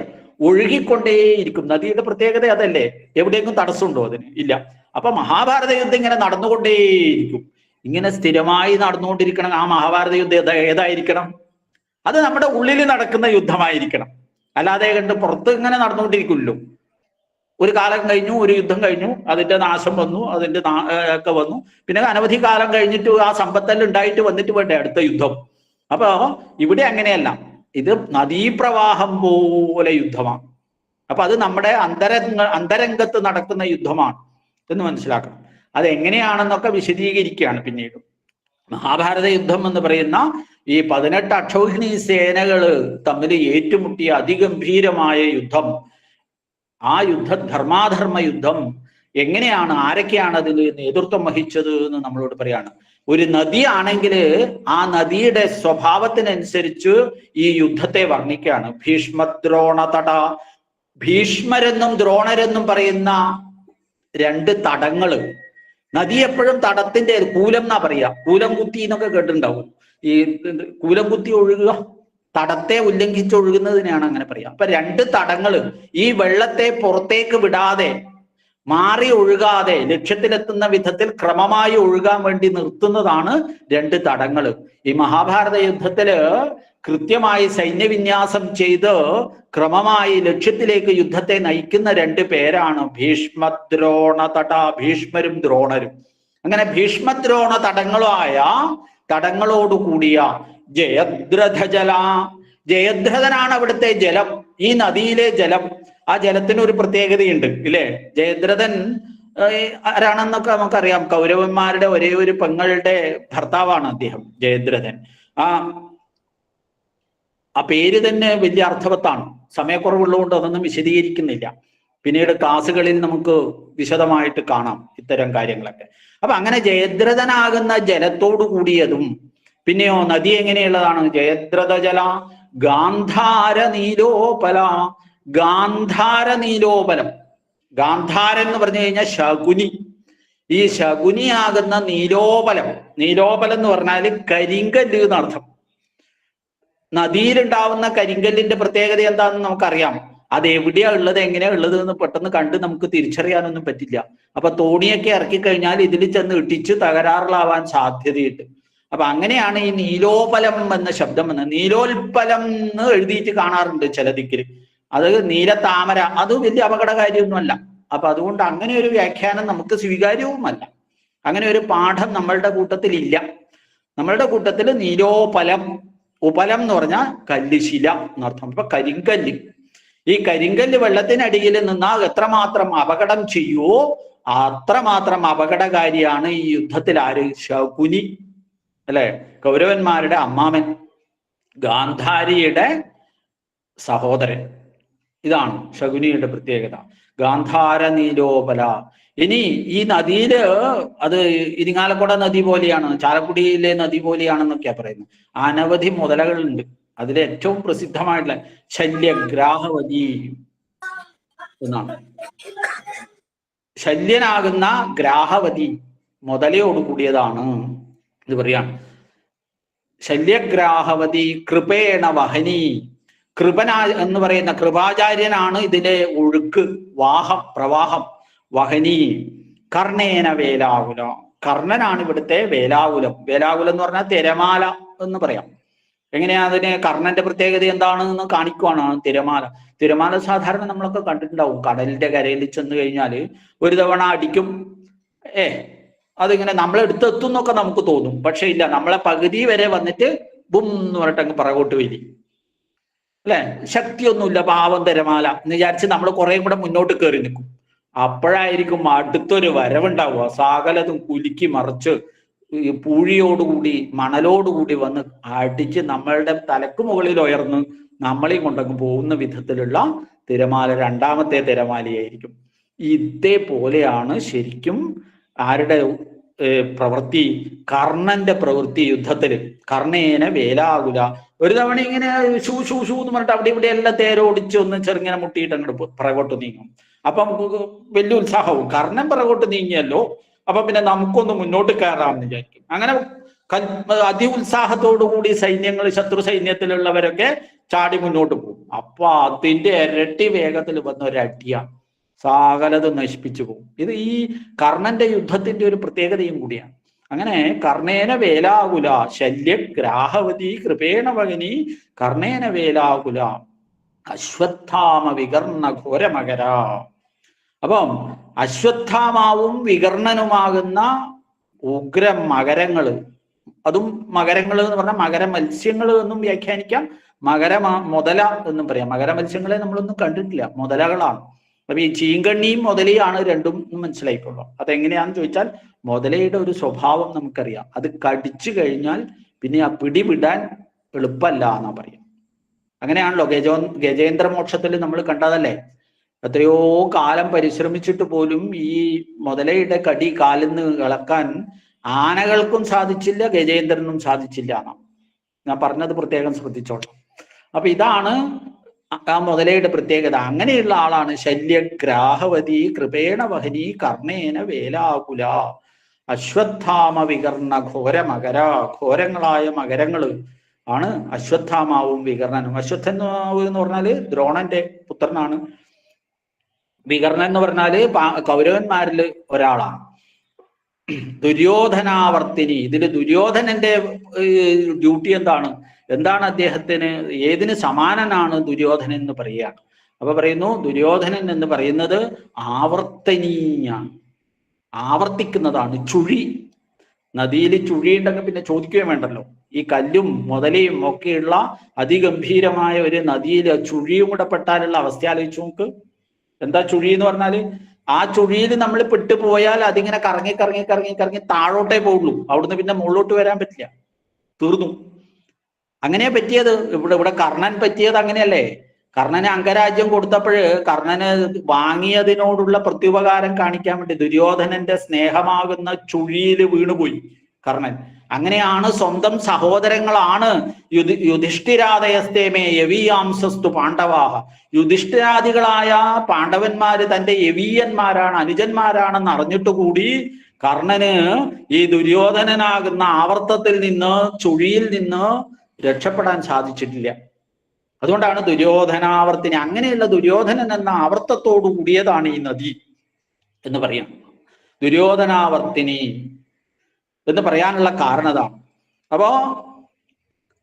ഒഴുകിക്കൊണ്ടേയിരിക്കും. നദിയുടെ പ്രത്യേകത അതല്ലേ, എവിടെയെങ്കിലും തടസ്സമുണ്ടോ അതിന്? ഇല്ല. അപ്പൊ മഹാഭാരത യുദ്ധം ഇങ്ങനെ നടന്നുകൊണ്ടേയിരിക്കും. ഇങ്ങനെ സ്ഥിരമായി നടന്നുകൊണ്ടിരിക്കണം. ആ മഹാഭാരത യുദ്ധം ഏതായിരിക്കണം? അത് നമ്മുടെ ഉള്ളിൽ നടക്കുന്ന യുദ്ധമായിരിക്കണം. അല്ലാതെ കണ്ട് പുറത്ത് ഇങ്ങനെ നടന്നുകൊണ്ടിരിക്കുമല്ലോ. ഒരു കാലം കഴിഞ്ഞു, ഒരു യുദ്ധം കഴിഞ്ഞു, അതിന്റെ നാശം വന്നു, അതിന്റെ ഒക്കെ വന്നു, പിന്നെ അനവധി കാലം കഴിഞ്ഞിട്ട് ആ സമ്പത്തെല്ലാം ഉണ്ടായിട്ട് വന്നിട്ട് വേണ്ടേ അടുത്ത യുദ്ധം. അപ്പൊ ഇവിടെ അങ്ങനെയല്ല, ഇത് നദീപ്രവാഹം പോലെ യുദ്ധമാണ്. അപ്പൊ അത് നമ്മുടെ അന്തരംഗത്ത് നടക്കുന്ന യുദ്ധമാണ് എന്ന് മനസ്സിലാക്കണം. അത് എങ്ങനെയാണെന്നൊക്കെ വിശദീകരിക്കുകയാണ് പിന്നീട്. മഹാഭാരത യുദ്ധം എന്ന് പറയുന്ന ഈ 18 അക്ഷൗഹിണി സേനകള് തമ്മിൽ ഏറ്റുമുട്ടിയ അതിഗംഭീരമായ യുദ്ധം, ആ യുദ്ധം ധർമാധർമ്മ യുദ്ധം എങ്ങനെയാണ്, ആരൊക്കെയാണ് അതിൽ നേതൃത്വം വഹിച്ചത് എന്ന് നമ്മളോട് പറയാണ്. ഒരു നദി ആണെങ്കിൽ ആ നദിയുടെ സ്വഭാവത്തിനനുസരിച്ച് ഈ യുദ്ധത്തെ വർണ്ണിക്കുകയാണ്. ഭീഷ്മദ്രോണ തട, ഭീഷ്മരെന്നും ദ്രോണരെന്നും പറയുന്ന 2 തടങ്ങള്. നദി എപ്പോഴും തടത്തിന്റെ കൂലം എന്നാ പറയാ. കൂലം കുത്തി എന്നൊക്കെ കേട്ടിട്ടുണ്ടാവും. ഈ കൂലം കുത്തി ഒഴുകുക, തടത്തെ ഉല്ലംഘിച്ച് ഒഴുകുന്നതിനെയാണ് അങ്ങനെ പറയാം. അപ്പൊ 2 തടങ്ങള് ഈ വെള്ളത്തെ പുറത്തേക്ക് വിടാതെ, മാറി ഒഴുകാതെ, ലക്ഷ്യത്തിലെത്തുന്ന വിധത്തിൽ ക്രമമായി ഒഴുകാൻ വേണ്ടി നിർത്തുന്നതാണ് 2 തടങ്ങള്. ഈ മഹാഭാരത യുദ്ധത്തില് കൃത്യമായി സൈന്യവിന്യാസം ചെയ്ത് ക്രമമായി ലക്ഷ്യത്തിലേക്ക് യുദ്ധത്തെ നയിക്കുന്ന രണ്ട് പേരാണ് ഭീഷ്മദ്രോണ തട, ഭീഷ്മരും ദ്രോണരും. അങ്ങനെ ഭീഷ്മദ്രോണ തടങ്ങളോടുകൂടിയ ജയദ്രഥജല, ജയദ്രഥനാണ് അവിടുത്തെ ജലം, ഈ നദിയിലെ ജലം. ആ ജലത്തിന് ഒരു പ്രത്യേകതയുണ്ട് ഇല്ലേ? ജയദ്രഥൻ ആരാണെന്നൊക്കെ നമുക്കറിയാം. കൗരവന്മാരുടെ ഒരേ ഒരു പെങ്ങളുടെ ഭർത്താവാണ് അദ്ദേഹം, ജയദ്രഥൻ. ആ പേര് തന്നെ വലിയ അർത്ഥവത്താണ്. സമയക്കുറവുള്ളതുകൊണ്ട് അതൊന്നും വിശദീകരിക്കുന്നില്ല. പിന്നീട് ക്ലാസ്സുകളിൽ നമുക്ക് വിശദമായിട്ട് കാണാം ഇത്തരം കാര്യങ്ങളൊക്കെ. അപ്പൊ അങ്ങനെ ജയദ്രഥനാകുന്ന ജലത്തോടു കൂടിയതും, പിന്നെയോ നദി എങ്ങനെയുള്ളതാണ്? ജയദ്രഥ ജല ഗാന്ധാര നീലോപല, ഗാന്ധാര നീലോപലം. ഗാന്ധാരൻ എന്ന് പറഞ്ഞു കഴിഞ്ഞാൽ ശകുനി. ഈ ശകുനിയാകുന്ന നീലോപലം, നീലോപലം എന്ന് പറഞ്ഞാൽ കരിങ്കല്ല് എന്നർത്ഥം. നദിയിലുണ്ടാവുന്ന കരിങ്കല്ലിന്റെ പ്രത്യേകത എന്താണെന്ന് നമുക്കറിയാം. അത് എവിടെയാ ഉള്ളത്, എങ്ങനെയാ ഉള്ളത് എന്ന് പെട്ടെന്ന് കണ്ട് നമുക്ക് തിരിച്ചറിയാനൊന്നും പറ്റില്ല. അപ്പൊ തോണിയൊക്കെ ഇറക്കി കഴിഞ്ഞാൽ ഇതിൽ ചെന്ന് ഇടിച്ച് തകരാറിലാവാൻ സാധ്യതയുണ്ട്. അപ്പൊ അങ്ങനെയാണ് ഈ നീലോപലം എന്ന ശബ്ദം വന്നത്. നീലോൽപലം എന്ന് എഴുതിയിട്ട് കാണാറുണ്ട് ചില ദിക്കിൽ. അത് നീലത്താമര, അത് വലിയ അപകടകാരിയൊന്നുമല്ല. അപ്പൊ അതുകൊണ്ട് അങ്ങനെ ഒരു വ്യാഖ്യാനം നമുക്ക് സ്വീകാര്യവുമല്ല. അങ്ങനെ ഒരു പാഠം നമ്മളുടെ കൂട്ടത്തിൽ ഇല്ല. നമ്മളുടെ കൂട്ടത്തിൽ നീലോപലം, ഉപലം എന്ന് പറഞ്ഞാൽ കല്ലുശില എന്നർത്ഥം. അപ്പൊ കരിങ്കല്ല്, ഈ കരിങ്കല്ല് വെള്ളത്തിനടിയിൽ നിന്നാൽ എത്രമാത്രം അപകടം ചെയ്യുമോ അത്രമാത്രം അപകടകാരിയാണ് ഈ യുദ്ധത്തിൽ ആര്? ശകുനി അല്ലെ? കൗരവന്മാരുടെ അമ്മാമൻ, ഗാന്ധാരിയുടെ സഹോദരൻ. ഇതാണ് ശകുനിയുടെ പ്രത്യേകത. ഗാന്ധാര നീലോപല. ഇനി ഈ നദിയില് അത് ഇരിങ്ങാലക്കുട നദി പോലെയാണ്, ചാലക്കുടിയിലെ നദി പോലെയാണെന്നൊക്കെയാ പറയുന്നത്. അനവധി മുതലകളുണ്ട്. അതിലെ ഏറ്റവും പ്രസിദ്ധമായിട്ടുള്ള ശല്യഗ്രാഹവതി എന്നാണ്. ശല്യനാകുന്ന ഗ്രാഹവതി മുതലയോട് കൂടിയതാണ് ഇത് പറയാണ്. ശല്യഗ്രാഹവതി കൃപേണ വഹനി. കൃപന എന്ന് പറയുന്ന കൃപാചാര്യനാണ് ഇതിലെ ഒഴുക്ക്, പ്രവാഹം. വഹനി കർണേന വേലാകുല. കർണനാണ് ഇവിടുത്തെ വേലാകുലം. വേലാകുലം എന്ന് പറഞ്ഞാൽ തിരമാല എന്ന് പറയാം. എങ്ങനെയാ അതിന് കർണന്റെ പ്രത്യേകത എന്താണെന്ന് കാണിക്കുവാണ് തിരമാല. തിരമാല സാധാരണ നമ്മളൊക്കെ കണ്ടിട്ടുണ്ടാവും. കടലിന്റെ കരയിൽ ചെന്ന് കഴിഞ്ഞാൽ ഒരു തവണ അടിക്കും, അതിങ്ങനെ നമ്മളെടുത്തെത്തും എന്നൊക്കെ നമുക്ക് തോന്നും. പക്ഷെ ഇല്ല, നമ്മളെ പകുതി വരെ വന്നിട്ട് ബും എന്ന് പറഞ്ഞിട്ട് അങ്ങ് പുറകോട്ട് വരി അല്ലെ? ശക്തിയൊന്നുമില്ല, പാവം തിരമാല എന്ന് വിചാരിച്ച് നമ്മൾ കുറെ കൂടെ മുന്നോട്ട് കയറി നിൽക്കും. അപ്പോഴായിരിക്കും അടുത്തൊരു വരവുണ്ടാവുക. സകലതും കുലുക്കി മറിച്ച് പൂഴിയോടുകൂടി മണലോടുകൂടി വന്ന് അടിച്ച് നമ്മളുടെ തലക്ക് മുകളിൽ ഉയർന്ന് നമ്മളെയും കൊണ്ടങ്ങ് പോകുന്ന വിധത്തിലുള്ള തിരമാല രണ്ടാമത്തെ തിരമാലയായിരിക്കും. ഇതേപോലെയാണ് ശരിക്കും ആരുടെ പ്രവൃത്തി? കർണന്റെ പ്രവൃത്തി യുദ്ധത്തില്. കർണേന വേലാകുല. ഒരു തവണ ഇങ്ങനെ ഷൂ ഷൂ ഷൂ എന്ന് പറഞ്ഞിട്ട് അവിടെ ഇവിടെ എല്ലാം തേരോടിച്ച് ഒന്ന് ചെറുങ്ങനെ മുട്ടിയിട്ട് അങ്ങോട്ട് പുറകോട്ട് നീങ്ങും. അപ്പം വലിയ ഉത്സാഹവും, കർണൻ പുറകോട്ട് നീങ്ങിയല്ലോ, അപ്പൊ പിന്നെ നമുക്കൊന്ന് മുന്നോട്ട് കയറാമെന്ന് വിചാരിക്കും. അങ്ങനെ അതിഉത്സാഹത്തോടു കൂടി സൈന്യങ്ങൾ, ശത്രു സൈന്യത്തിലുള്ളവരൊക്കെ ചാടി മുന്നോട്ട് പോകും. അപ്പൊ അതിന്റെ ഇരട്ടി വേഗത്തിൽ വന്ന ഒരടിയാണ്, സകലതും നശിപ്പിച്ചു പോകും. ഇത് ഈ കർണന്റെ യുദ്ധത്തിന്റെ ഒരു പ്രത്യേകതയും കൂടിയാണ്. അങ്ങനെ കർണേന വേലാകുല ശല്യഗ്രാഹവതി കൃപേണ ഭഗിനി കർണേന വേലാകുല അശ്വത്ഥാമ വികർണ ഘോരമകര. അപ്പം അശ്വത്ഥാമാവും വികർണനുമാകുന്ന ഉഗ്ര മകരങ്ങള്, അതും മകരങ്ങൾ എന്ന് പറഞ്ഞാൽ മകര മത്സ്യങ്ങൾ എന്നും വ്യാഖ്യാനിക്കാം, മുതല എന്നും പറയാം. മകര മത്സ്യങ്ങളെ നമ്മളൊന്നും കണ്ടിട്ടില്ല, മുതലകളാണ്. അപ്പൊ ഈ ചീങ്കണ്ണിയും മുതലയാണ് രണ്ടും മനസ്സിലായിക്കോളൂ. അതെങ്ങനെയാന്ന് ചോദിച്ചാൽ മുതലയുടെ ഒരു സ്വഭാവം നമുക്കറിയാം. അത് കടിച്ചു കഴിഞ്ഞാൽ പിന്നെ ആ പിടിവിടാൻ എളുപ്പമല്ല എന്നാ പറയാം. അങ്ങനെയാണല്ലോ ഗജേന്ദ്രമോക്ഷത്തിൽ നമ്മൾ കണ്ടതല്ലേ? എത്രയോ കാലം പരിശ്രമിച്ചിട്ട് പോലും ഈ മുതലയുടെ കടി കാലിന്ന് ഇളക്കാൻ ആനകൾക്കും സാധിച്ചില്ല, ഗജേന്ദ്രനും സാധിച്ചില്ല എന്നാണ് ഞാൻ പറഞ്ഞത്. പ്രത്യേകം ശ്രദ്ധിച്ചോളാം. അപ്പൊ ഇതാണ് ആ മുതലയുടെ പ്രത്യേകത. അങ്ങനെയുള്ള ആളാണ് ശല്യഗ്രാഹവതി കൃപേണ വഹനി കർണേന വേലാകുല അശ്വത്ഥാമ വികർണ ഘോരമകര. ഘോരങ്ങളായ മകരങ്ങള് ആണ് അശ്വത്ഥാമാവും വികർണനും. അശ്വത്ഥമാവ് എന്ന് പറഞ്ഞാല് ദ്രോണന്റെ പുത്രനാണ്. വികർണൻ എന്ന് പറഞ്ഞാല് കൗരവന്മാരിൽ ഒരാളാണ്. ദുര്യോധനാവർത്തിനി. ഇതില് ദുര്യോധനന്റെ ഡ്യൂട്ടി എന്താണ്? എന്താണ് അദ്ദേഹത്തിന്, ഏതിന് സമാനനാണ് ദുര്യോധനൻ എന്ന് പറയുകയാണ്. അപ്പൊ പറയുന്നു ദുര്യോധനൻ എന്ന് പറയുന്നത് ആവർത്തനീയാണ്, ആവർത്തിക്കുന്നതാണ്. ചുഴി, നദിയിൽ ചുഴി ഉണ്ടെങ്കിൽ പിന്നെ ചോദിക്കുകയും വേണ്ടല്ലോ. ഈ കല്ലും മുതലയും ഒക്കെയുള്ള അതിഗംഭീരമായ ഒരു നദിയിൽ ചുഴിയും കൂടെ പെട്ടാലുള്ള അവസ്ഥ ആലോചിച്ച് നോക്ക്. എന്താ ചുഴി എന്ന് പറഞ്ഞാല്, ആ ചുഴിയിൽ നമ്മൾ പെട്ടുപോയാൽ അതിങ്ങനെ കറങ്ങി കറങ്ങി കറങ്ങി കറങ്ങി താഴോട്ടേ പോകുള്ളൂ, അവിടുന്ന് പിന്നെ മുകളിലോട്ട് വരാൻ പറ്റില്ല, തീർന്നു. അങ്ങനെയാ പറ്റിയത് ഇവിടെ കർണൻ പറ്റിയത് അങ്ങനെയല്ലേ. കർണന് അംഗരാജ്യം കൊടുത്തപ്പോഴ് കർണന് വാങ്ങിയതിനോടുള്ള പ്രത്യുപകാരം കാണിക്കാൻ വേണ്ടി ദുര്യോധനന്റെ സ്നേഹമാകുന്ന ചുഴിയിൽ വീണുപോയി കർണൻ. അങ്ങനെയാണ് സ്വന്തം സഹോദരങ്ങളാണ് യുധിഷ്ഠിരാദയസ്തേമേ യവീയാംസസ്തു പാണ്ഡവാഹ, യുധിഷ്ഠിരാദികളായ പാണ്ഡവന്മാര് തന്റെ യവീയന്മാരാണ്, അനുജന്മാരാണെന്ന് അറിഞ്ഞിട്ട് കൂടി കർണന് ഈ ദുര്യോധനനാകുന്ന ആവർത്തത്തിൽ നിന്ന്, ചുഴിയിൽ നിന്ന് രക്ഷപ്പെടാൻ സാധിച്ചിട്ടില്ല. അതുകൊണ്ടാണ് ദുര്യോധനാവർത്തിനി. അങ്ങനെയുള്ള ദുര്യോധനൻ എന്ന ആവർത്തത്തോടു കൂടിയതാണ് ഈ നദി എന്ന് പറയാം. ദുര്യോധനാവർത്തിനി എന്ന് പറയാനുള്ള കാരണം അതാണ്. അപ്പോ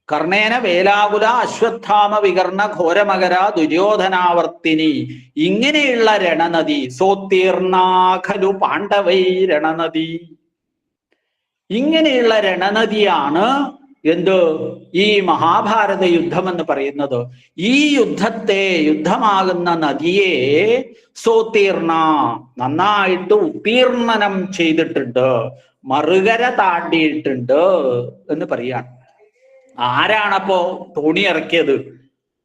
കർണേന വേലാകുല അശ്വത്ഥാമ വികർണ ഘോരമകര ദുര്യോധനാവർത്തിനി, ഇങ്ങനെയുള്ള രണനദി സോത്തീർണാഖലു പാണ്ഡവൈ രണനദി, ഇങ്ങനെയുള്ള രണനദിയാണ് എന്ത് ഈ മഹാഭാരത യുദ്ധം എന്ന് പറയുന്നത്. ഈ യുദ്ധമാകുന്ന നദിയെ സോത്തീർണ, നന്നായിട്ട് ഉത്തീർണനം ചെയ്തിട്ടുണ്ട്, മറുകര താണ്ടിയിട്ടുണ്ട് എന്ന് പറയാണ്. ആരാണപ്പോ തോണി ഇറക്കിയത്?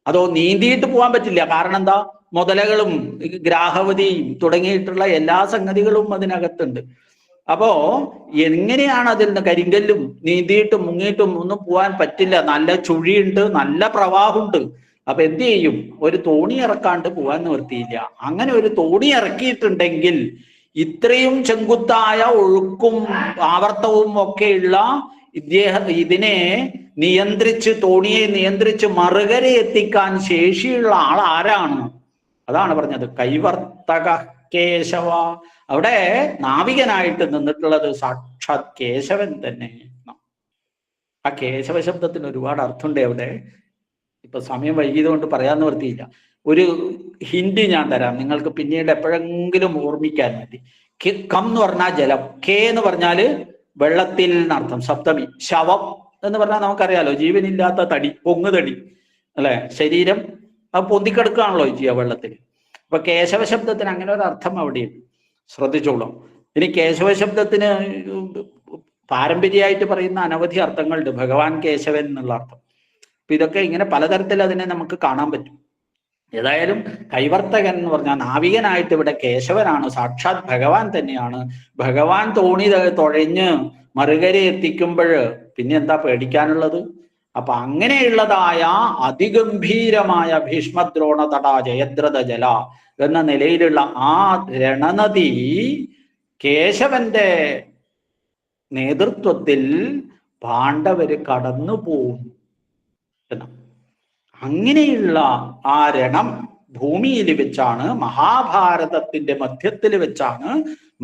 അതോ നീന്തിയിട്ട് പോകാൻ പറ്റില്ല, കാരണം എന്താ, മുതലകളും ഗ്രാഹവതിയും തുടങ്ങിയിട്ടുള്ള എല്ലാ സംഗതികളും അതിനകത്തുണ്ട്. അപ്പോ എങ്ങനെയാണ് അതിൽ നിന്ന് കരിങ്കല്ലും നീന്തിയിട്ടും മുങ്ങിയിട്ടും ഒന്നും പോകാൻ പറ്റില്ല, നല്ല ചുഴിയുണ്ട്, നല്ല പ്രവാഹമുണ്ട്. അപ്പൊ എന്ത് ചെയ്യും, ഒരു തോണി ഇറക്കാണ്ട് പോകാൻ നിവൃത്തിയില്ല. അങ്ങനെ ഒരു തോണി ഇറക്കിയിട്ടുണ്ടെങ്കിൽ ഇത്രയും ചെങ്കുത്തായ ഒഴുക്കും ആവർത്തവും ഒക്കെയുള്ള ഇതിനെ നിയന്ത്രിച്ച്, തോണിയെ നിയന്ത്രിച്ച് മറുകര എത്തിക്കാൻ ശേഷിയുള്ള ആൾ ആരാണ്? അതാണ് പറഞ്ഞത് കൈവർത്തക കേശവ. അവിടെ നാവികനായിട്ട് നിന്നിട്ടുള്ളത് സാക്ഷാത് കേശവൻ തന്നെ. ആ കേശവ ശബ്ദത്തിന് ഒരുപാട് അർത്ഥമുണ്ട് അവിടെ. ഇപ്പൊ സമയം വൈകിയത് കൊണ്ട് പറയാൻ നിവൃത്തിയില്ല. ഒരു ഹിന്റ് ഞാൻ തരാം നിങ്ങൾക്ക് പിന്നീട് എപ്പോഴെങ്കിലും ഓർമ്മിക്കാൻ വേണ്ടി. കം എന്ന് പറഞ്ഞാൽ ജലം, കെ എന്ന് പറഞ്ഞാല് വെള്ളത്തിൽ എന്നർത്ഥം, സപ്തമി. ശവം എന്ന് പറഞ്ഞാൽ നമുക്കറിയാലോ, ജീവനില്ലാത്ത തടി, പൊങ്ങുതടി അല്ലെ, ശരീരം അത് പൊന്തിക്കെടുക്കുകയാണല്ലോ ചെയ്യുക വെള്ളത്തിൽ. അപ്പൊ കേശവ ശബ്ദത്തിന് അങ്ങനെ ഒരു അർത്ഥം അവിടെയുണ്ട്, ശ്രദ്ധിച്ചോളൂ. ഇനി കേശവ ശബ്ദത്തിന് പാരമ്പര്യമായിട്ട് പറയുന്ന അനവധി അർത്ഥങ്ങളുണ്ട്. ഭഗവാൻ കേശവൻ എന്നുള്ള അർത്ഥം. അപ്പൊ ഇതൊക്കെ ഇങ്ങനെ പലതരത്തിൽ അതിനെ നമുക്ക് കാണാൻ പറ്റും. ഏതായാലും കൈവർത്തകൻ എന്ന് പറഞ്ഞാൽ നാവികനായിട്ട് ഇവിടെ കേശവനാണ്, സാക്ഷാത് ഭഗവാൻ തന്നെയാണ്. ഭഗവാൻ തോണി തുഴഞ്ഞ് മറുകര എത്തിക്കുമ്പോൾ പിന്നെ എന്താ പേടിക്കാനുള്ളത്? അപ്പൊ അങ്ങനെയുള്ളതായ അതിഗംഭീരമായ ഭീഷ്മദ്രോണ തട ജയദ്രഥ ജല എന്ന നിലയിലുള്ള ആ രണനദി കേശവന്റെ നേതൃത്വത്തിൽ പാണ്ഡവര് കടന്നു പോകും എന്ന അങ്ങനെയുള്ള ആ രണം ഭൂമിയിൽ വെച്ചാണ്, മഹാഭാരതത്തിന്റെ മധ്യത്തിൽ വെച്ചാണ്,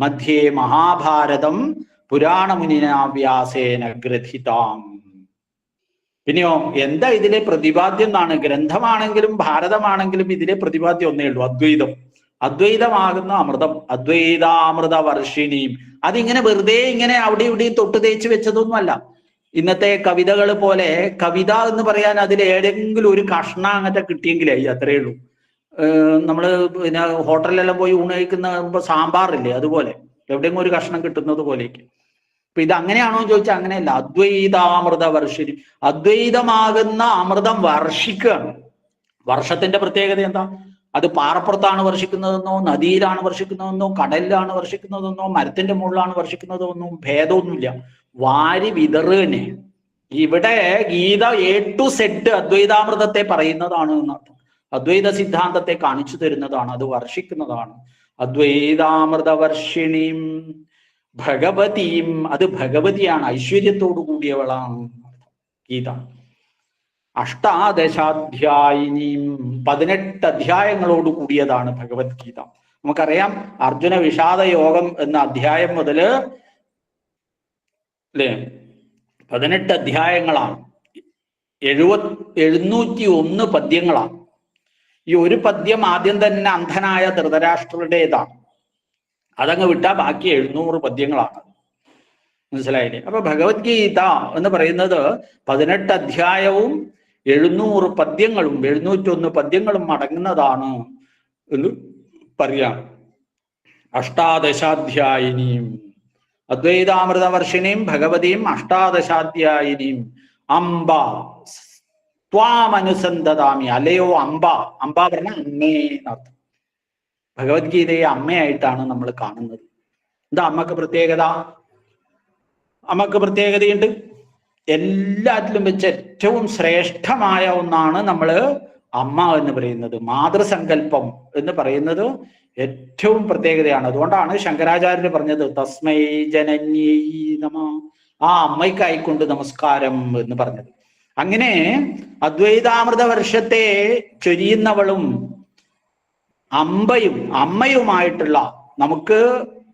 മധ്യേ മഹാഭാരതം പുരാണമുനിനാവ്യാസേന ഗ്രഥിതാം. പിന്നെയോ എന്താ ഇതിലെ പ്രതിപാദ്യം എന്നാണ്? ഗ്രന്ഥമാണെങ്കിലും ഭാരതമാണെങ്കിലും ഇതിലെ പ്രതിപാദ്യം ഒന്നേ ഉള്ളൂ, അദ്വൈതം. അദ്വൈതമാകുന്ന അമൃതം, അദ്വൈതാമൃത വർഷിണിയും. അതിങ്ങനെ വെറുതെ ഇങ്ങനെ അവിടെ ഇവിടെയും തൊട്ട് തേച്ച് വെച്ചതൊന്നുമല്ല. ഇന്നത്തെ കവിതകൾ പോലെ കവിത എന്ന് പറയാൻ അതിൽ ഏതെങ്കിലും ഒരു കഷ്ണം അങ്ങനത്തെ കിട്ടിയെങ്കിലായി, അത്രയേ ഉള്ളൂ. നമ്മള് പിന്നെ ഹോട്ടലിലെല്ലാം പോയി ഊണ് കഴിക്കുന്ന സാമ്പാറില്ലേ, അതുപോലെ എവിടെയെങ്കിലും ഒരു കഷ്ണം കിട്ടുന്നത് പോലെയൊക്കെ. അപ്പൊ ഇത് അങ്ങനെയാണോ എന്ന് ചോദിച്ചാൽ അങ്ങനെയല്ല. അദ്വൈതാമൃത വർഷിണി, അദ്വൈതമാകുന്ന അമൃതം വർഷിക്കുകയാണ്. വർഷത്തിന്റെ പ്രത്യേകത എന്താ? അത് പാറപ്പുറത്താണ് വർഷിക്കുന്നതെന്നോ, നദിയിലാണ് വർഷിക്കുന്നതെന്നോ, കടലിലാണ് വർഷിക്കുന്നതെന്നോ, മരത്തിന്റെ മുകളിലാണ് വർഷിക്കുന്നതെന്നോ ഭേദമൊന്നുമില്ല. വാരി വിതറുകനെ. ഇവിടെ ഗീത A to Z അദ്വൈതാമൃതത്തെ പറയുന്നതാണ് എന്നർത്ഥം. അദ്വൈത സിദ്ധാന്തത്തെ കാണിച്ചു തരുന്നതാണ്, അത് വർഷിക്കുന്നതാണ്. അദ്വൈതാമൃത വർഷിണിയും ഭഗവതിയും, അത് ഭഗവതിയാണ്, ഐശ്വര്യത്തോടു കൂടിയവളാണ് ഗീത. അഷ്ടാദശാധ്യായിനിയും 18 അധ്യായങ്ങളോട് കൂടിയതാണ് ഭഗവത്ഗീത. നമുക്കറിയാം അർജുന വിഷാദ യോഗം എന്ന അധ്യായം മുതല് അല്ലേ 18 അധ്യായങ്ങളാണ്. 701 പദ്യങ്ങളാണ്. ഈ ഒരു പദ്യം ആദ്യം തന്നെ അന്ധനായ ധൃതരാഷ്ട്രരുടേതാണ്. അതങ്ങ് വിട്ടാൽ ബാക്കി 700 പദ്യങ്ങളാണ്. മനസ്സിലായില്ലേ? അപ്പൊ ഭഗവത്ഗീത എന്ന് പറയുന്നത് 18 അധ്യായവും 700 പദ്യങ്ങളും 701 പദ്യങ്ങളും അടങ്ങുന്നതാണ് എന്ന് പറയാം. അഷ്ടാദശാധ്യായിനിയും അദ്വൈതാമൃതവർഷിണിയും ഭഗവതിയും അഷ്ടാദശാധ്യായിനിയും അംബ ത്വാമനുസന്ധതാമി. അല്ലയോ അംബ. അംബ പറഞ്ഞ അമ്മേ എന്നർത്ഥം. ഭഗവത്ഗീതയെ അമ്മയായിട്ടാണ് നമ്മൾ കാണുന്നത്. എന്താ അമ്മക്ക് പ്രത്യേകത? അമ്മക്ക് പ്രത്യേകതയുണ്ട്. എല്ലാറ്റിലും വെച്ച് ഏറ്റവും ശ്രേഷ്ഠമായ ഒന്നാണ് നമ്മൾ അമ്മ എന്ന് പറയുന്നത്. മാതൃസങ്കല്പം എന്ന് പറയുന്നത് ഏറ്റവും പ്രത്യേകതയാണ്. അതുകൊണ്ടാണ് ശങ്കരാചാര്യര് പറഞ്ഞത് തസ്മൈ ജനന്യൈ നമഃ, ആ അമ്മയ്ക്കായിക്കൊണ്ട് നമസ്കാരം എന്ന് പറഞ്ഞത്. അങ്ങനെ അദ്വൈതാമൃത വർഷത്തെ ചൊരിയുന്നവളും അമ്മയുമായിട്ടുള്ള നമുക്ക്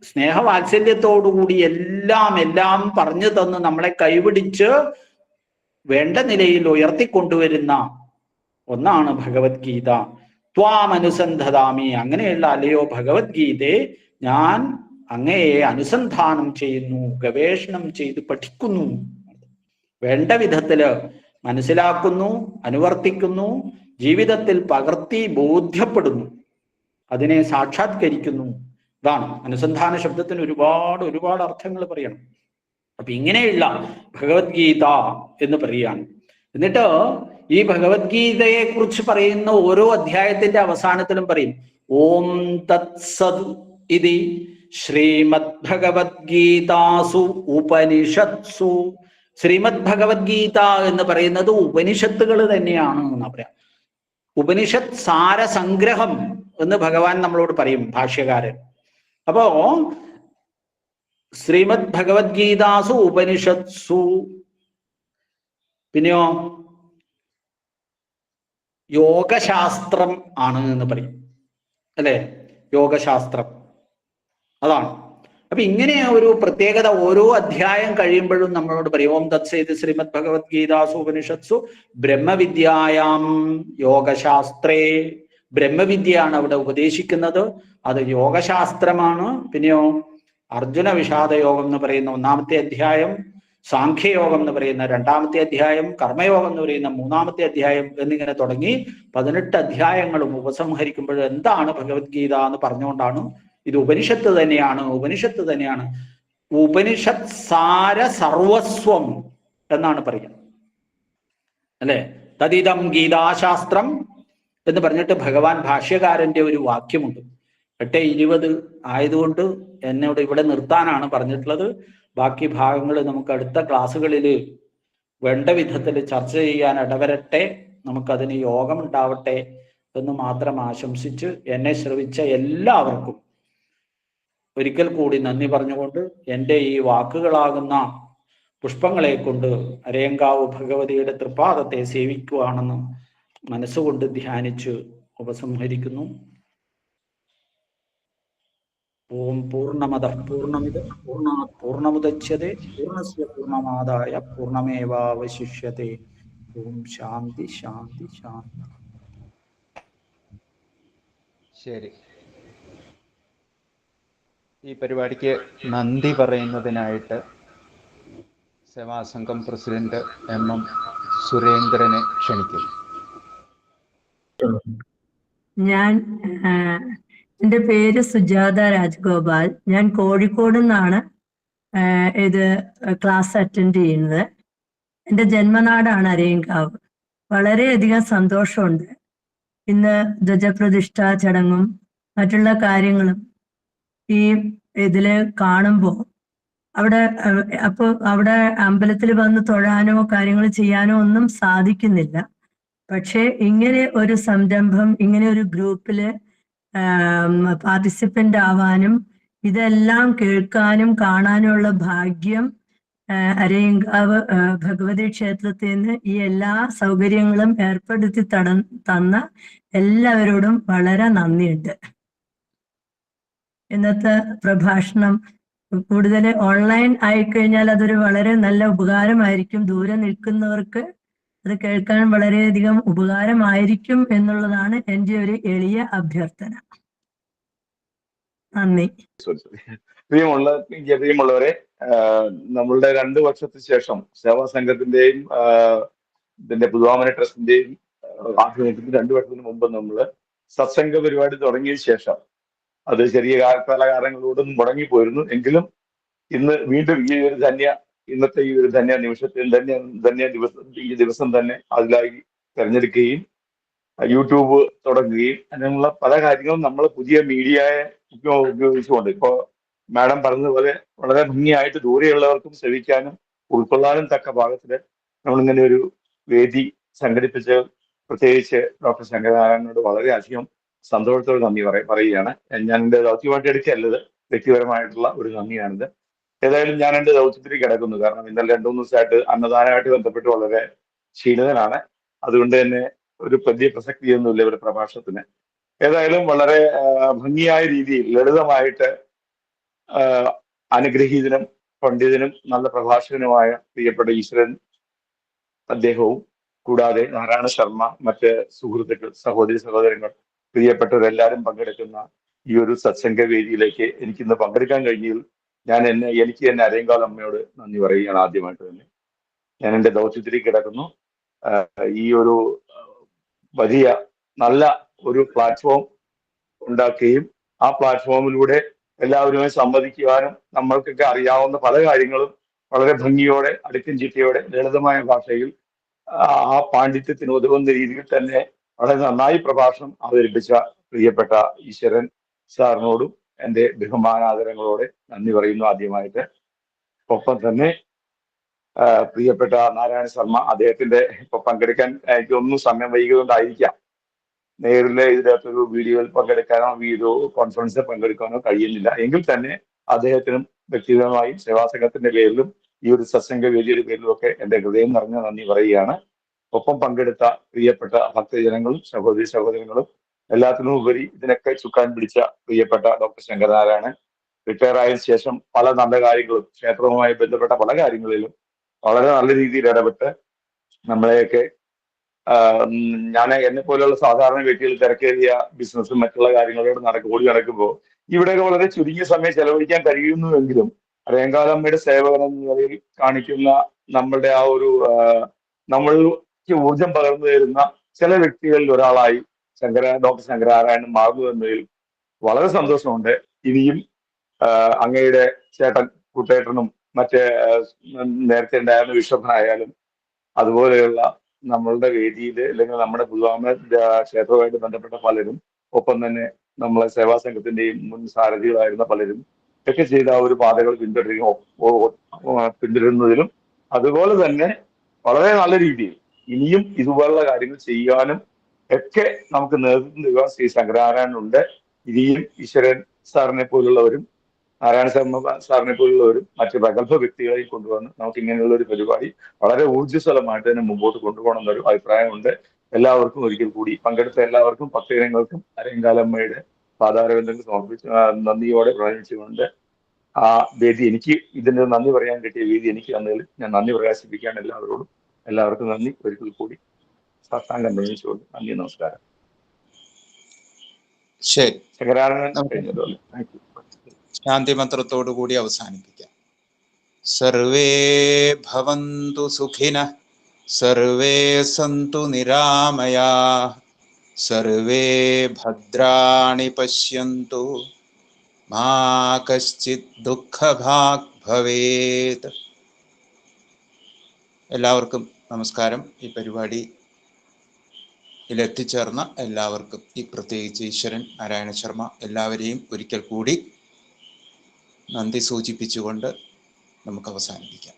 സ്നേഹവാത്സല്യത്തോടുകൂടി എല്ലാം പറഞ്ഞു തന്ന് നമ്മളെ കൈപിടിച്ച് വേണ്ട നിലയിൽ ഉയർത്തിക്കൊണ്ടുവരുന്ന ഒന്നാണ് ഭഗവത്ഗീത. ത്വാം അനുസന്ധതാമി. അങ്ങനെയുള്ള അല്ലയോ ഭഗവത്ഗീതയെ ഞാൻ അങ്ങയെ അനുസന്ധാനം ചെയ്യുന്നു, ഗവേഷണം ചെയ്ത് പഠിക്കുന്നു, വേണ്ട വിധത്തില് മനസ്സിലാക്കുന്നു, അനുവർത്തിക്കുന്നു, ജീവിതത്തിൽ പകർത്തി ബോധ്യപ്പെടുന്നു, അതിനെ സാക്ഷാത്കരിക്കുന്നു. ഇതാണ് അനുസന്ധാന ശബ്ദത്തിന് ഒരുപാട് അർത്ഥങ്ങൾ പറയണം. അപ്പൊ ഇങ്ങനെയുള്ള ഭഗവത്ഗീത എന്ന് പറയുകയാണ്. എന്നിട്ട് ഈ ഭഗവത്ഗീതയെ കുറിച്ച് പറയുന്ന ഓരോ അധ്യായത്തിന്റെ അവസാനത്തിലും പറയും ഓം തത്സത് ഇതി ശ്രീമദ് ഭഗവത്ഗീതാസു ഉപനിഷത്സു. ശ്രീമദ് ഭഗവത്ഗീത എന്ന് പറയുന്നത് ഉപനിഷത്തുകൾ തന്നെയാണ് എന്നാ പറയാം. ഉപനിഷത്ത് സാരസംഗ്രഹം എന്ന് ഭഗവാൻ നമ്മളോട് പറയും, ഭാഷ്യകാരൻ. അപ്പോ ശ്രീമദ് ഭഗവത്ഗീതാസു ഉപനിഷത്സു, പിന്നെയോ യോഗശാസ്ത്രം ആണ് എന്ന് പറയും, അല്ലെ? യോഗശാസ്ത്രം അതാണ്. അപ്പൊ ഇങ്ങനെ ഒരു പ്രത്യേകത ഓരോ അധ്യായം കഴിയുമ്പോഴും നമ്മളോട് പറയും ഓം തത്സേത് ശ്രീമദ് ഭഗവത്ഗീതാസു ഉപനിഷത്സു ബ്രഹ്മവിദ്യായാം യോഗശാസ്ത്രേ. ബ്രഹ്മവിദ്യയാണ് അവിടെ ഉപദേശിക്കുന്നത്, അത് യോഗശാസ്ത്രമാണ്. പിന്നെയോ അർജുന വിഷാദ യോഗം എന്ന് പറയുന്ന 1-ാമത്തെ അധ്യായം, സാഖ്യയോഗം എന്ന് പറയുന്ന 2-ാമത്തെ അധ്യായം, കർമ്മയോഗം എന്ന് പറയുന്ന 3-ാമത്തെ അധ്യായം എന്നിങ്ങനെ തുടങ്ങി 18 അധ്യായങ്ങളും ഉപസംഹരിക്കുമ്പോൾ എന്താണ് ഭഗവത്ഗീത എന്ന് പറഞ്ഞുകൊണ്ടാണ് ഇത് ഉപനിഷത്ത് തന്നെയാണ്, ഉപനിഷത്ത് തന്നെയാണ്, ഉപനിഷത്ത് സാര സർവസ്വം എന്നാണ് പറയുന്നത്, അല്ലെ? തദിദം ഗീതാശാസ്ത്രം എന്ന് പറഞ്ഞിട്ട് ഭഗവാൻ ഭാഷ്യകാരന്റെ ഒരു വാക്യമുണ്ട്. 8:20 ആയതുകൊണ്ട് എന്നോട് ഇവിടെ നിർത്താനാണ് പറഞ്ഞിട്ടുള്ളത്. ബാക്കി ഭാഗങ്ങൾ നമുക്ക് അടുത്ത ക്ലാസ്സുകളിൽ വേണ്ട വിധത്തിൽ ചർച്ച ചെയ്യാൻ ഇടവരട്ടെ. നമുക്കതിന് യോഗം ഉണ്ടാവട്ടെ എന്ന് മാത്രം ആശംസിച്ച് എന്നെ ശ്രവിച്ച എല്ലാവർക്കും ഒരിക്കൽ കൂടി നന്ദി പറഞ്ഞുകൊണ്ട് എൻ്റെ ഈ വാക്കുകളാകുന്ന പുഷ്പങ്ങളെ കൊണ്ട് അരയങ്കാവ് ഭഗവതിയുടെ തൃപ്പാദത്തെ സേവിക്കുവാണെന്ന് മനസ്സുകൊണ്ട് ധ്യാനിച്ച് ഉപസംഹരിക്കുന്നു. ഓം പൂർണ്ണമദഃ പൂർണ്ണമിദം പൂർണ്ണാത് പൂർണ്ണമുദച്യതേ പൂർണ്ണസ്യ പൂർണ്ണമാദായ പൂർണ്ണമേവാവശിഷ്യതേ. ഓം ശാന്തി ശാന്തി ശാന്തി. ശരി, ഈ പരിപാടിക്ക് നന്ദി പറയുന്നതിനായിട്ട് സേവാസംഘം പ്രസിഡന്റ് MM സുരേന്ദ്രനെ ക്ഷണിക്കുന്നു. എൻ്റെ പേര് സുജാത രാജഗോപാൽ. ഞാൻ കോഴിക്കോട് നിന്നാണ് ഇത് ക്ലാസ് അറ്റൻഡ് ചെയ്യുന്നത്. എൻ്റെ ജന്മനാടാണ് അരയങ്കാവ്. വളരെയധികം സന്തോഷമുണ്ട് ഇന്ന് ധ്വജപ്രതിഷ്ഠ ചടങ്ങും മറ്റുള്ള കാര്യങ്ങളും ഈ ഇതില് കാണുമ്പോൾ. അവിടെ അമ്പലത്തിൽ വന്ന് തൊഴാനോ കാര്യങ്ങൾ ചെയ്യാനോ ഒന്നും സാധിക്കുന്നില്ല. പക്ഷെ ഇങ്ങനെ ഒരു സംരംഭം, ഇങ്ങനെ ഒരു ഗ്രൂപ്പില് പാർട്ടിസിപ്പന്റ് ആവാനും ഇതെല്ലാം കേൾക്കാനും കാണാനുമുള്ള ഭാഗ്യം അരയങ്കാവ് ഭഗവതി ക്ഷേത്രത്തിൽ നിന്ന് ഈ എല്ലാ സൗകര്യങ്ങളും ഏർപ്പെടുത്തി തന്ന എല്ലാവരോടും വളരെ നന്ദിയുണ്ട്. ഇന്നത്തെ പ്രഭാഷണം കൂടുതൽ ഓൺലൈൻ ആയിക്കഴിഞ്ഞാൽ അതൊരു വളരെ നല്ല ഉപകാരമായിരിക്കും. ദൂരെ നിൽക്കുന്നവർക്ക് അത് കേൾക്കാൻ വളരെയധികം ഉപകാരമായിരിക്കും എന്നുള്ളതാണ് എൻ്റെ ഒരു എളിയ അഭ്യർത്ഥന. നന്ദി. പ്രിയമുള്ളവരെ, നമ്മളുടെ 2 വർഷത്തിന് ശേഷം സേവാ സംഘത്തിന്റെയും ഇതിന്റെ പുതുവാമന ട്രസ്റ്റിന്റെയും ആഭിമുഖ്യത്തിൽ 2 വർഷത്തിന് മുമ്പ് നമ്മൾ സത്സംഗ പരിപാടി തുടങ്ങിയ ശേഷം അത് ചെറിയ പല കാരണങ്ങളോടും മുടങ്ങിപ്പോയിരുന്നു. എങ്കിലും ഇന്ന് വീണ്ടും ഇന്നത്തെ ഈ ഒരു ധന്യ നിമിഷത്തിൽ ഈ ദിവസം തന്നെ അതിലായി തിരഞ്ഞെടുക്കുകയും യൂട്യൂബ് തുടങ്ങുകയും അങ്ങനെയുള്ള പല കാര്യങ്ങളും നമ്മൾ പുതിയ മീഡിയയെ ഉപയോഗിച്ചുകൊണ്ട് ഇപ്പോ മാഡം പറഞ്ഞതുപോലെ വളരെ ഭംഗിയായിട്ട് ദൂരെയുള്ളവർക്കും ശ്രവിക്കാനും ഉൾക്കൊള്ളാനും തക്ക ഭാഗത്തില് നമ്മളിങ്ങനെ ഒരു വേദി സംഘടിപ്പിച്ച് പ്രത്യേകിച്ച് ഡോക്ടർ ശങ്കരനാരായണനോട് വളരെയധികം സന്തോഷത്തോട് നന്ദി പറയുകയാണ്. ഞാൻ എൻ്റെ ദൗത്യമായിട്ട് എടുക്കുകയല്ലത്, വ്യക്തിപരമായിട്ടുള്ള ഒരു നന്ദിയാണിത്. ഏതായാലും ഞാൻ എൻ്റെ ദൗത്യത്തിൽ കിടക്കുന്നു. കാരണം ഇന്നലെ 2-3 ദിവസമായിട്ട് അന്നദാനമായിട്ട് ബന്ധപ്പെട്ട് വളരെ ക്ഷീണിതനാണ്. അതുകൊണ്ട് തന്നെ ഒരു വലിയ പ്രസക്തിയൊന്നുമില്ല ഇവരുടെ പ്രഭാഷണത്തിന്. ഏതായാലും വളരെ ഭംഗിയായ രീതിയിൽ ലളിതമായിട്ട് അനുഗ്രഹീതനും പണ്ഡിതനും നല്ല പ്രഭാഷകനുമായ പ്രിയപ്പെട്ട ഈശ്വരൻ അദ്ദേഹവും കൂടാതെ നാരായണ ശർമ്മ, മറ്റ് സുഹൃത്തുക്കൾ, സഹോദരങ്ങൾ, പ്രിയപ്പെട്ടവരെല്ലാവരും പങ്കെടുക്കുന്ന ഈ ഒരു സത്സംഗ വേദിയിലേക്ക് എനിക്കിന്ന് പങ്കെടുക്കാൻ കഴിഞ്ഞതിൽ എനിക്ക് തന്നെ അരയങ്കാൽ അമ്മയോട് നന്ദി പറയുകയാണ്. ആദ്യമായിട്ട് തന്നെ ഞാൻ എൻ്റെ ദൗത്യത്തിലേക്ക് കിടക്കുന്നു. ഈ ഒരു വലിയ നല്ല ഒരു പ്ലാറ്റ്ഫോം ഉണ്ടാക്കുകയും ആ പ്ലാറ്റ്ഫോമിലൂടെ എല്ലാവരുമായി സംവദിക്കുവാനും നമ്മൾക്കൊക്കെ അറിയാവുന്ന പല കാര്യങ്ങളും വളരെ ഭംഗിയോടെ അടുക്കും ചിട്ടയോടെ ലളിതമായ ഭാഷയിൽ ആ പാണ്ഡിത്യത്തിന് ഉതകുന്ന രീതിയിൽ തന്നെ വളരെ നന്നായി പ്രഭാഷണം അവതരിപ്പിച്ച പ്രിയപ്പെട്ട ഈശ്വരൻ സാറിനോടും എൻ്റെ ബഹുമാനാദരങ്ങളോടെ നന്ദി പറയുന്നു ആദ്യമായിട്ട്. ഒപ്പം തന്നെ പ്രിയപ്പെട്ട നാരായണ ശർമ്മ, അദ്ദേഹത്തിന്റെ ഇപ്പൊ പങ്കെടുക്കാൻ എനിക്കൊന്നും സമയം വൈകിയതുകൊണ്ടായിരിക്കാം നേരിലെ ഇതിനകത്തൊരു വീഡിയോയിൽ പങ്കെടുക്കാനോ വീഡിയോ കോൺഫറൻസിൽ പങ്കെടുക്കാനോ കഴിയുന്നില്ല. എങ്കിൽ തന്നെ അദ്ദേഹത്തിനും വ്യക്തിഗതമായും സേവാസംഘത്തിന്റെ പേരിലും ഈ ഒരു സത്സംഗ വേദിയുടെ പേരിലും ഒക്കെ എൻ്റെ ഹൃദയം നിറഞ്ഞ നന്ദി പറയുകയാണ്. ഒപ്പം പങ്കെടുത്ത പ്രിയപ്പെട്ട ഭക്തജനങ്ങളും സഹോദരങ്ങളും എല്ലാത്തിനും ഉപരി ഇതിനൊക്കെ ചുക്കാൻ പിടിച്ച പ്രിയപ്പെട്ട ഡോക്ടർ ശങ്കരനാരായണൻ, റിട്ടയർ ആയതിനു ശേഷം പല നല്ല കാര്യങ്ങളും ക്ഷേത്രവുമായി ബന്ധപ്പെട്ട പല കാര്യങ്ങളിലും വളരെ നല്ല രീതിയിൽ ഇടപെട്ട് നമ്മളെയൊക്കെ ഞാൻ എന്നെ പോലെയുള്ള സാധാരണ വ്യക്തികൾ തിരക്കേറിയ ബിസിനസ്സും മറ്റുള്ള കാര്യങ്ങളോട് ഓടി നടക്കുമ്പോൾ ഇവിടെയൊക്കെ വളരെ ചുരുങ്ങിയ സമയം ചെലവഴിക്കാൻ കഴിയുന്നുവെങ്കിലും അരയങ്കാലമ്മയുടെ സേവകൻ എന്ന നിലയിൽ കാണിക്കുന്ന നമ്മളുടെ ആ ഒരു നമ്മൾക്ക് ഊർജം പകർന്നു തരുന്ന ചില വ്യക്തികളിൽ ഒരാളായി ഡോക്ടർ ശങ്കരനാരായണൻ മാറുന്നു എന്നതിൽ വളരെ സന്തോഷമുണ്ട്. ഇനിയും അങ്ങയുടെ കൂട്ടേട്ടനും മറ്റേ നേരത്തെ ഉണ്ടായിരുന്ന വിശ്വനായാലും അതുപോലെയുള്ള നമ്മളുടെ വേദിയിൽ അല്ലെങ്കിൽ നമ്മുടെ പുതുവാമ ക്ഷേത്രവുമായിട്ട് ബന്ധപ്പെട്ട പലരും, ഒപ്പം തന്നെ നമ്മളെ സേവാ സംഘത്തിന്റെയും മുൻ സാരഥികളായിരുന്ന പലരും ഒക്കെ ചെയ്ത ആ ഒരു പാതകൾ പിന്തുടരുന്നതിലും അതുപോലെ തന്നെ വളരെ നല്ല രീതിയിൽ ഇനിയും ഇതുപോലുള്ള കാര്യങ്ങൾ ചെയ്യാനും ഒക്കെ നമുക്ക് നേതൃത്വം നൽകുക ശ്രീ ശങ്കരനാരായണനുണ്ട്. ഇനിയും ഈശ്വരൻ സാറിനെ പോലുള്ളവരും നാരായണ ശർമ്മ സാറിനെ പോലുള്ളവരും മറ്റ് പ്രഗത്ഭ വ്യക്തികളെയും കൊണ്ടുവന്ന് നമുക്ക് ഇങ്ങനെയുള്ള ഒരു പരിപാടി വളരെ ഊർജ്ജസ്വലമായിട്ട് തന്നെ മുമ്പോട്ട് കൊണ്ടുപോകണം എന്നൊരു അഭിപ്രായമുണ്ട്. എല്ലാവർക്കും ഒരിക്കൽ കൂടി പങ്കെടുത്ത എല്ലാവർക്കും ഭക്തജനങ്ങൾക്കും അരയങ്കാലമ്മയുടെ പാതാരബന്ധങ്ങൾ സമർപ്പിച്ച് നന്ദിയോടെ പ്രണമിച്ചുകൊണ്ട് ആ വേദി എനിക്ക് ഇതിന്റെ നന്ദി പറയാൻ കിട്ടിയ വേദി എനിക്ക് തന്നതിൽ ഞാൻ നന്ദി പ്രകാശിപ്പിക്കുകയാണ് എല്ലാവരോടും. എല്ലാവർക്കും നന്ദി ഒരിക്കൽ കൂടി സാഷ്ടാംഗം പ്രണമിച്ചുകൊണ്ട് നന്ദി, നമസ്കാരം. ശരി, ശങ്കരാനന്ദൻ കഴിഞ്ഞതുപോലെ താങ്ക് യു. ശാന്തി മന്ത്രത്തോടു കൂടി അവസാനിപ്പിക്കാം. സർവേ ഭവന്തു സുഖിനഃ, സർവേ സന്തു നിരാമയാഃ, സർവേ ഭദ്രാണി പശ്യന്തു, മാ കശ്ചിത് ദുഃഖഭാഗ് ഭവേത്. എല്ലാവർക്കും നമസ്കാരം. ഈ പരിപാടിയിൽ എത്തിച്ചേർന്ന എല്ലാവർക്കും, പ്രത്യേകിച്ച് ഈശ്വരൻ, നാരായണ ശർമ്മ, എല്ലാവരെയും ഒരിക്കൽ കൂടി നന്ദി സൂചിപ്പിച്ചുകൊണ്ട് നമുക്ക് അവസാനിപ്പിക്കാം.